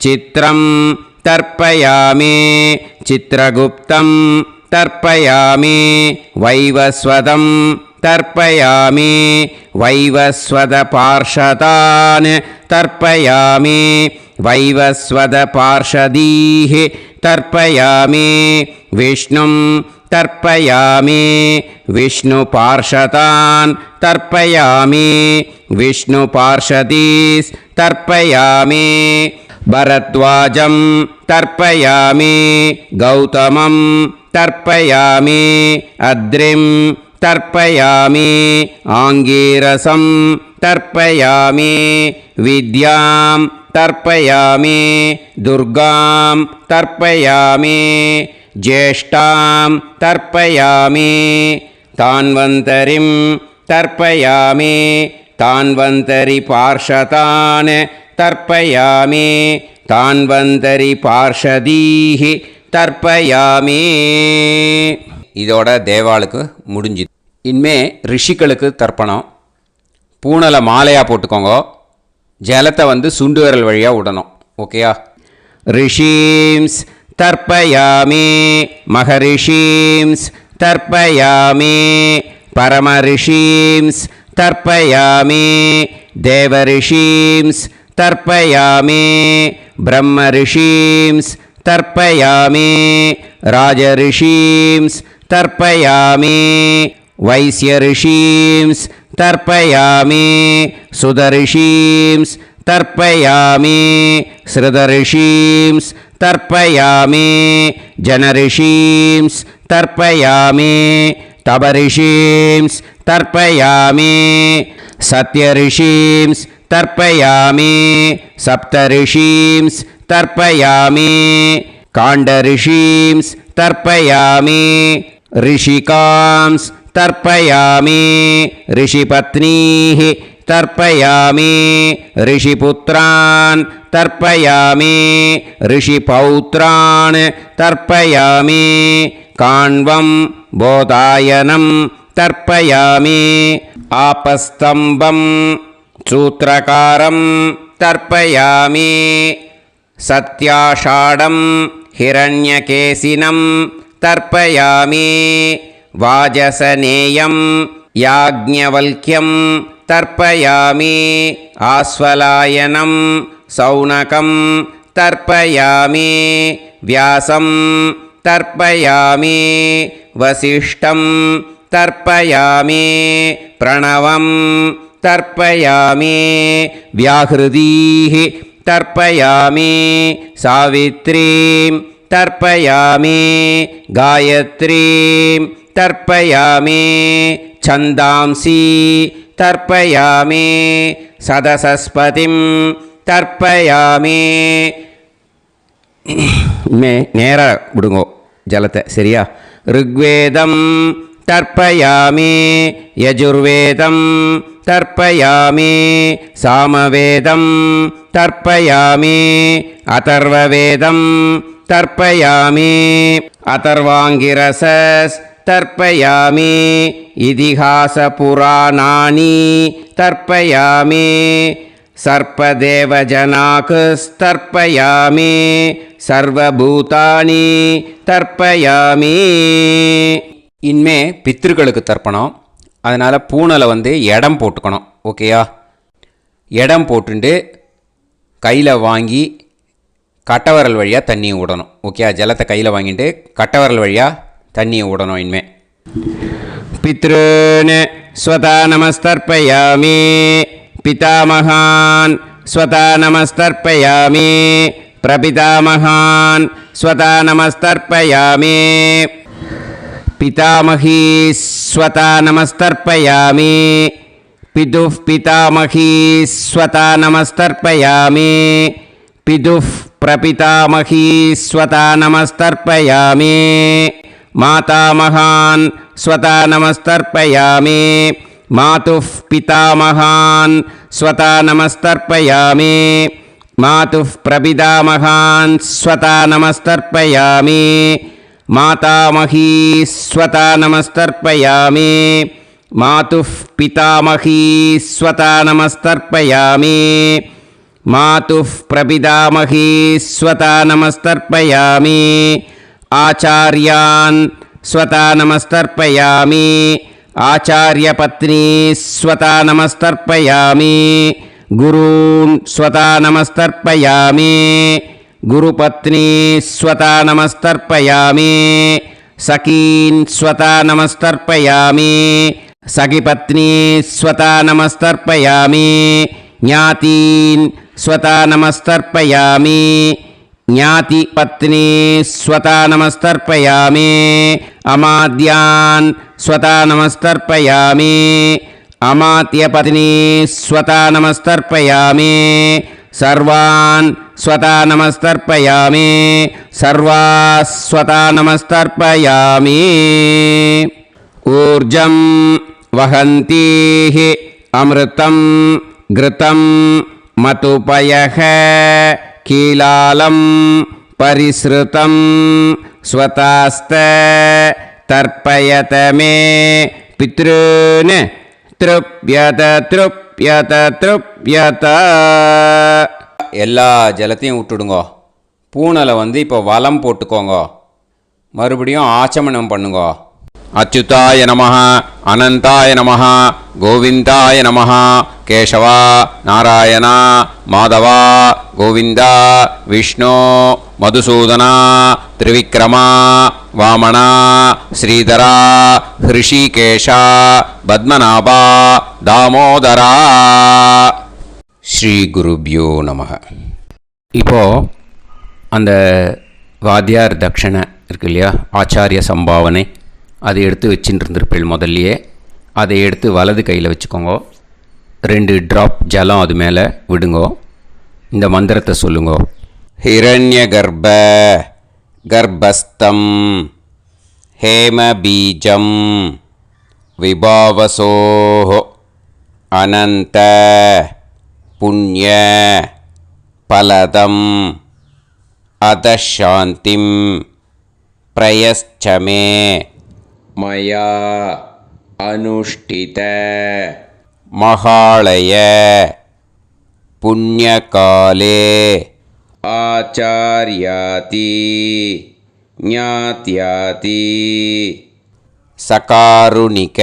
चित्रं तर्पयामि चित्रगुप्तं तर्पयामि वैवस्वतं तर्पयामि वैवस्वतपार्षदान् तर्पयामि वैवस्वतपार्षदीः तर्पयामि विष्णुं तर्पयामि विष्णुपार्षदान् तर्पयामि विष्णुपार्षदीस् तर्पयामि भरद्वाजं तर्पयामि गौतमं तर्पयामि अद्रिं तर्पयामि आङ्गीरसं तर्पयामि विद्यां तर्पयामि दुर्गां तर्पयामि ज्येष्ठां तर्पयामि तान्वन्तरिं तर्पयामि तान्वन्तरिपार्षदान् तर्पयामि तान्वन्तरिपार्षदीः தர்ப்பயாமி. இதோட தேவாளுக்கு முடிஞ்சுது. இனிமே ரிஷிகளுக்கு தர்ப்பணம். பூனலை மாலையாக போட்டுக்கோங்க. ஜலத்தை சுண்டு விரல் வழியாக விடணும். ஓகேயா? ரிஷீம்ஸ் தர்ப்பயாமி மகரிஷீம்ஸ் தர்ப்பயாமி பரமரிஷீம்ஸ் தர்ப்பயாமி தேவரிஷீம்ஸ் தர்ப்பயாமி பிரம்மரிஷீம்ஸ் तर्पयामि राजऋषींस् तर्पयामि वैश्यऋषींस् तर्पयामि सुदऋषींस् तर्पयामि श्रुतऋषींस् तर्पयामि जनऋषींस् तर्पयामि तपऋषींस् तर्पयामि सत्यऋषींस् तर्पयामि सप्तऋषींस् तर्पयामि काण्डऋषींस् तर्पयामि ऋषिकांस् तर्पयामि ऋषिपत्नीः तर्पयामि ऋषिपुत्रान् तर्पयामि ऋषिपौत्रान् तर्पयामि काण्वं बोधायनं तर्पयामि आपस्तम्भं सूत्रकारं तर्पयामि सत्याषाढं हिरण्यकेशिनं तर्पयामि वाजसनेयं याज्ञवल्क्यं तर्पयामि आस्वलायनं सौनकं तर्पयामि व्यासं तर्पयामि वसिष्ठं तर्पयामि प्रणवं तर्पयामि व्याहृतीः तर्पयामि सावित्रीं तर्पयामि गायत्रीं तर्पयामि छन्दांसि तर्पयामि सदसस्पतिं तर्पयामि நேர விடுங்கோ ஜலத்தை. சரியா? ऋग्वेदं तर्पयामि यजुर्वेदं तर्पयामि सामवेदं तर्पयामि अथर्ववेदं तर्पयामि अथर्वाङ्गिरसस् तर्पयामि इतिहासपुराणानि तर्पयामि सर्पदेवजनाकस्तर्पयामि सर्वभूतानि तर्पयामि. இனிமே பித்ருக்களுக்கு தர்ப்பணம். அதனால் பூனலை இடம் போட்டுக்கணும். ஓகேயா? இடம் போட்டுண்டு கையில் வாங்கி கட்டவரல் வழியாக தண்ணியை விடணும். ஓகேயா? ஜலத்தை கையில் வாங்கிட்டு கட்டவரல் வழியாக தண்ணியை விடணும். இனிமே பித்ருன் ஸ்வதா நமஸ்தர்ப்பயாமி பிதாமகான் ஸ்வதா நமஸ்தர்ப்பயாமி பிரபிதாமகான் ஸ்வதா நமஸ்தர்ப்பயாமி पितामही स्वता नमस्तर्पयामि पितुः पितामही स्वता नमस्तर्पयामि पितुः प्रपितामही स्वता नमस्तर्पयामि मातामहान् स्वता नमस्तर्पयामि मातुः पितामहान् स्वता नमस्तर्पयामि मातुः प्रपितामहान् स्वता नमस्तर्पयामि मातामही स्वता नमस्तर्पयामि मातुः पितामही स्वता नमस्तर्पयामि मातुः प्रपितामही स्वता नमस्तर्पयामि आचार्यान् स्वता नमस्तर्पयामि आचार्यपत्नी स्वता नमस्तर्पयामि गुरून् स्वता नमस्तर्पयामि गुरुपत्नी स्वता नमस्तर्पयामि सखीन् स्वता नमस्तर्पयामि सखिपत्नी स्वता नमस्तर्पयामि ज्ञातीन् स्वता नमस्तर्पयामि ज्ञातिपत्नी स्वता नमस्तर्पयामि अमाद्यान् स्वता नमस्तर्पयामि अमात्यपत्नी स्वता नमस्तर्पयामि सर्वान् स्वता नमस्तर्पयामि सर्वाः स्वता नमस्तर्पयामि ऊर्जं वहन्तीः अमृतं घृतं मतुपयः कीलालं परिसृतं स्वतास्त तर्पयत मे पितॄन् तृप्यत तृप्यत तृप्यत எல்லா ஜலத்தையும் விட்டுடுங்கோ. பூனலை இப்போ வலம் போட்டுக்கோங்க. மறுபடியும் ஆச்சமனம் பண்ணுங்க. அச்சுதாய நமஹ அனந்தாய நமஹ கோவிந்தாய நமஹ கேசவா நாராயணா மாதவா கோவிந்தா விஷ்ணு மதுசூதனா திரிவிக்ரமா வாமனா ஸ்ரீதரா ஹிருஷிகேஷா பத்மநாபா தாமோதரா. ஸ்ரீ குருப்யோ நமஹ. இப்போது அந்த வாத்தியார் தட்சணை இருக்கு இல்லையா, ஆச்சாரிய சம்பாவனை, அதை எடுத்து வச்சுட்டு இருந்திருப்பேள் முதல்லையே. அதை எடுத்து வலது கையில் வச்சுக்கோங்க. 2 ட்ராப் ஜலம் அது மேலே விடுங்கோ. இந்த மந்திரத்தை சொல்லுங்கோ. ஹிரண்ய கர்ப்ப கர்ப்பஸ்தம் ஹேமபீஜம் விபாவசோஹோ அனந்த புண்ணிய பலதம் அதசாந்திம் பிரயச்சமே மயா அனுஷ்டித மகாளய புண்ணியகாலே ஆச்சார்யாதி ஞாத்யாதி சகாருணிக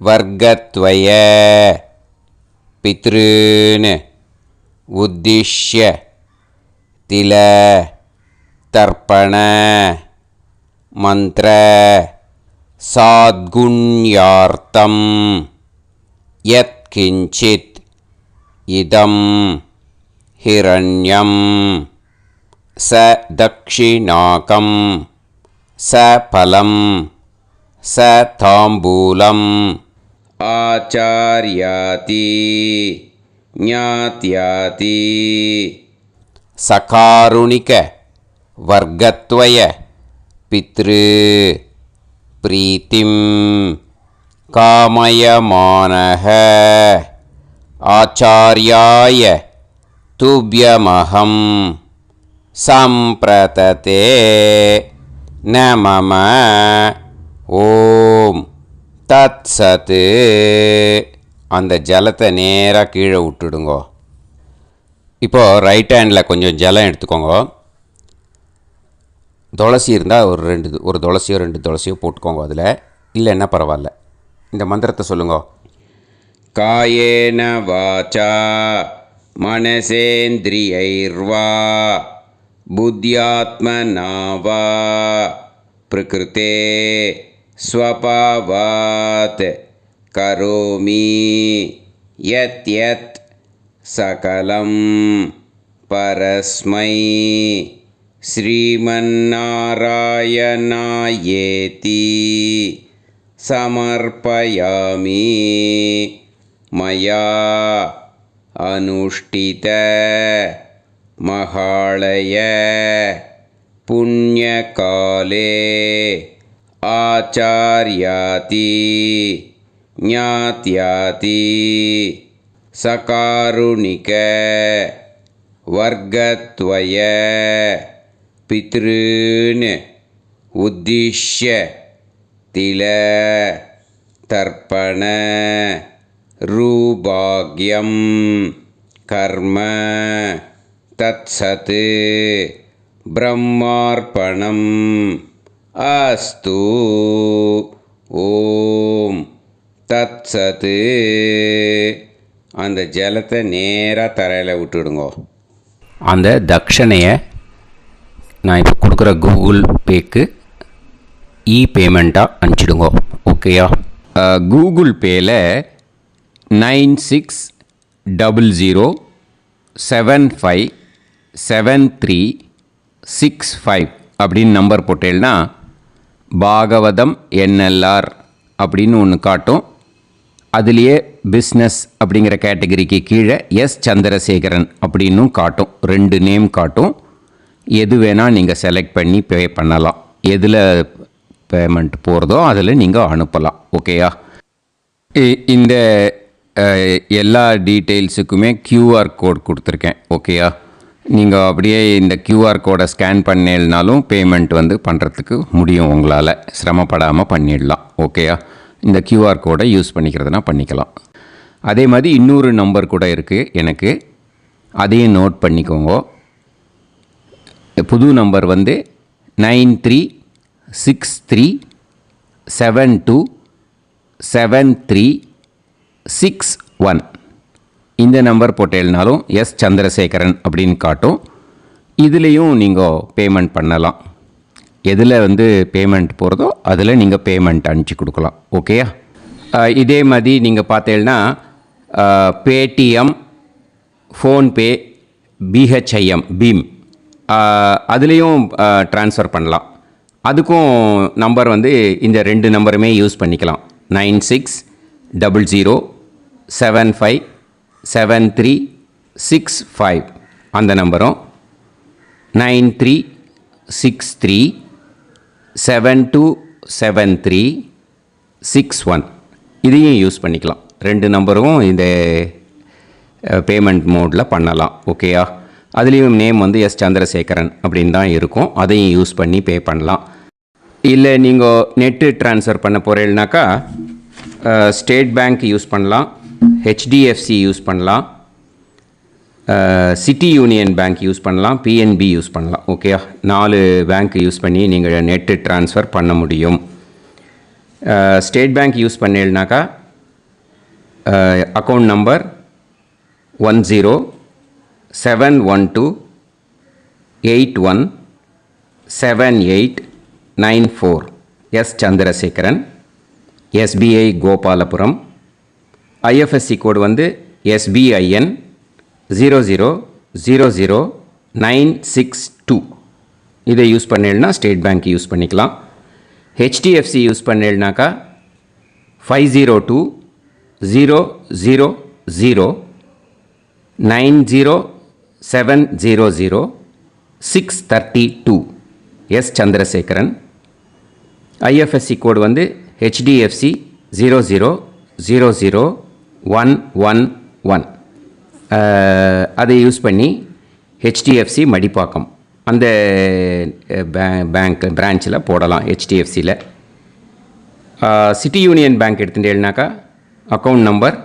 வர்க்கத்வய பித்ருன் உத்திஷ்ய தில தர்ப்பண மந்திர சாத்குண்யார்த்தம் யத்கிஞ்சித் இதம் ஹிரண்யம் ச தக்ஷிணாகம் ச பலம் ச தாம்பூலம் ஆச்சார்யாதி ஞாத்யாதி சகாருணிக வர்க்கத்வய பித்ரு பிரீத்திம் காமயமானஹ ஆச்சார்யாய துப்யமஹம் சம்பிரததே நமம. ஓம் தத் சத்து. அந்த ஜலத்தை நேராக கீழே விட்டுடுங்கோ. இப்போது ரைட் ஹேண்டில் கொஞ்சம் ஜலம் எடுத்துக்கோங்க. துளசி இருந்தால் ஒரு துளசியோ 2 துளசியோ போட்டுக்கோங்க. அதில் இல்லைன்னா பரவாயில்ல. இந்த மந்திரத்தை சொல்லுங்க. காயேன வாச்சா மனசேந்திரியைர்வா புத்தியாத்மனா வா பிரகிருதே ஸ்வபாவாத் கரோமி யத் யத் சகலம் பரஸ்மை ஸ்ரீமன்னாராயணாயேதி समर्पयामि मया अनुष्ठित महालय पुण्यकाले आचार्याति ज्ञात्याति सकारुणिक वर्गत्वय पितॄन् उद्दिश्य तिल तर्पण रूभाग्यं कर्म तत्सत् ब्रह्मार्पणम् अस्तु ஓம் தத்சத். அந்த ஜலத்தை நேராக தரையில் விட்டுடுங்கோ. அந்த தட்சணையை நான் இப்போ கொடுக்குற கூகுள் பேக்கு பேமெண்ட்டாக அனுப்பிச்சிடுங்கோ. ஓகேயா? கூகுள் பேயில் 9600757365 அப்படின்னு நம்பர் போட்டேன்னா பாகவதம் என்எல்ஆர் அப்படின்னு ஒன்று காட்டும். அதுலேயே பிஸ்னஸ் அப்படிங்கிற கேட்டகரிக்கு கீழே எஸ் சந்திரசேகரன் அப்படின்னும் காட்டும். 2 நேம் காட்டும். எது வேணால் நீங்கள் செலக்ட் பண்ணி பே பண்ணலாம். எதில் பேமெண்ட் போகிறதோ அதில் நீங்கள் அனுப்பலாம். ஓகேயா? இந்த எல்லா டீட்டெயில்ஸுக்குமே QR கோட் கொடுத்துருக்கேன். ஓகேயா? நீங்கள் அப்படியே இந்த QR கோடை ஸ்கேன் பண்ணேல்னாலும் பேமெண்ட் பண்ணுறதுக்கு முடியும். உங்களால் சிரமப்படாமல் பண்ணிடலாம். ஓகேயா? இந்த QR கோடை யூஸ் பண்ணிக்கிறதுனா பண்ணிக்கலாம். அதே மாதிரி இன்னொரு நம்பர் கூட இருக்குது எனக்கு. அதையும் நோட் பண்ணிக்கோங்க. புது நம்பர் 9363727361. இந்த நம்பர் போட்டேல்னாலும் எஸ் சந்திரசேகரன் அப்படின்னு காட்டும். இதுலேயும் நீங்கள் பேமெண்ட் பண்ணலாம். எதில் பேமெண்ட் போகிறதோ அதில் நீங்கள் பேமெண்ட் அனுப்பிச்சி கொடுக்கலாம். ஓகேயா? இதே மாதிரி நீங்கள் பார்த்தேன்னா பேடிஎம், ஃபோன்பே, பிஹெச்ஐஎம், பீம் அதுலேயும் ட்ரான்ஸ்ஃபர் பண்ணலாம். அதுக்கும் நம்பர் இந்த 2 நம்பருமே யூஸ் பண்ணிக்கலாம். 9600757365 அந்த நம்பரும் 9363727361 இதையும் யூஸ் பண்ணிக்கலாம். 2 நம்பரும் இந்த பேமெண்ட் மோடில் பண்ணலாம். ஓகேயா? அதுலேயும் நேம் எஸ் சந்திரசேகரன் அப்படின்னு தான் இருக்கும். அதையும் யூஸ் பண்ணி பே பண்ணலாம். இல்லை நீங்கள் நெட்டு ட்ரான்ஸ்ஃபர் பண்ண போகிறீங்கனாக்கா ஸ்டேட் பேங்க் யூஸ் பண்ணலாம், HDFC யூஸ் பண்ணலாம், சிட்டி யூனியன் பேங்க் யூஸ் பண்ணலாம், PNB யூஸ் பண்ணலாம். ஓகேயா? 4 பேங்க் யூஸ் பண்ணி நீங்கள் நெட்டு ட்ரான்ஸ்ஃபர் பண்ண முடியும். ஸ்டேட் பேங்க் யூஸ் பண்ணீங்கனாக்கா account number 1071281789 S Chandrasekaran, SBI Gopalapuram. IFSC code SBIN 0000962. இதை யூஸ் பண்ணேன்னா ஸ்டேட் பேங்க் யூஸ் பண்ணிக்கலாம். HDFC யூஸ் பண்ணேன்னாக்கா 5020090700 S Chandrasekaran. IFSC code HDFC 0000111. அதை யூஸ் பண்ணி HDFC மடிப்பாக்கம் அந்த பேங்க் பிரான்ச்சில் போடலாம். HDFCயில் சிட்டி யூனியன் பேங்க் எடுத்துட்டேன்னாக்கா account number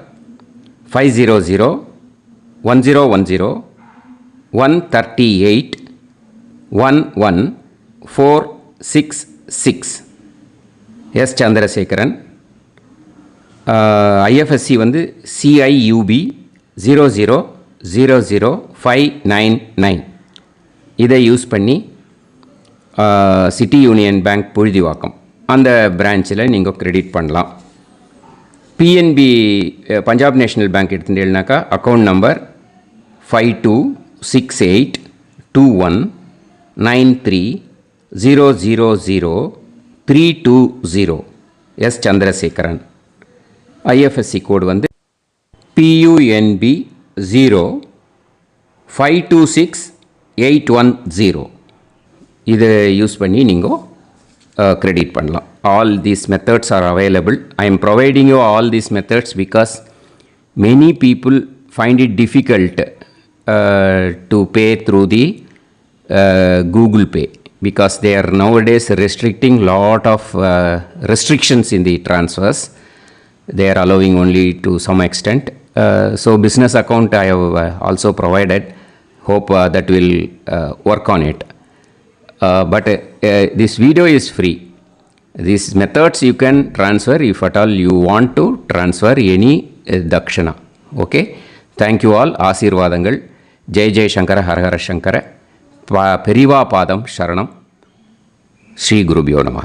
500101381146 S Chandrasekaran. IFSC CIUB 0000599. இதை யூஸ் பண்ணி சிட்டி யூனியன் பேங்க் புழுதிவாக்கம் அந்த பிரான்ச்சில் நீங்கள் கிரெடிட் பண்ணலாம். PNB பஞ்சாப் நேஷ்னல் பேங்க் எடுத்துட்டேன்னாக்கா account number 52682193000320 S Chandrasekaran. IFSC code வந்து PUNB 0526810. இதை யூஸ் பண்ணி நீங்கள் கிரெடிட் பண்ணலாம். All these methods are available. I am providing you all these methods because many people find it difficult to pay through the Google Pay because they are nowadays restricting lot of restrictions in the transfers. They are allowing only to some extent. So business account I have also provided. Hope that will work on it. But this video is free. These methods you can transfer if at all you want to transfer any dakshana. Okay, thank you all. ஆசீர்வாதங்கள். ஜெய் ஜெய் சங்கர ஹரஹர சங்கர. பெரிவா பாதம் சரணம். ஸ்ரீ குருபியோ நமः.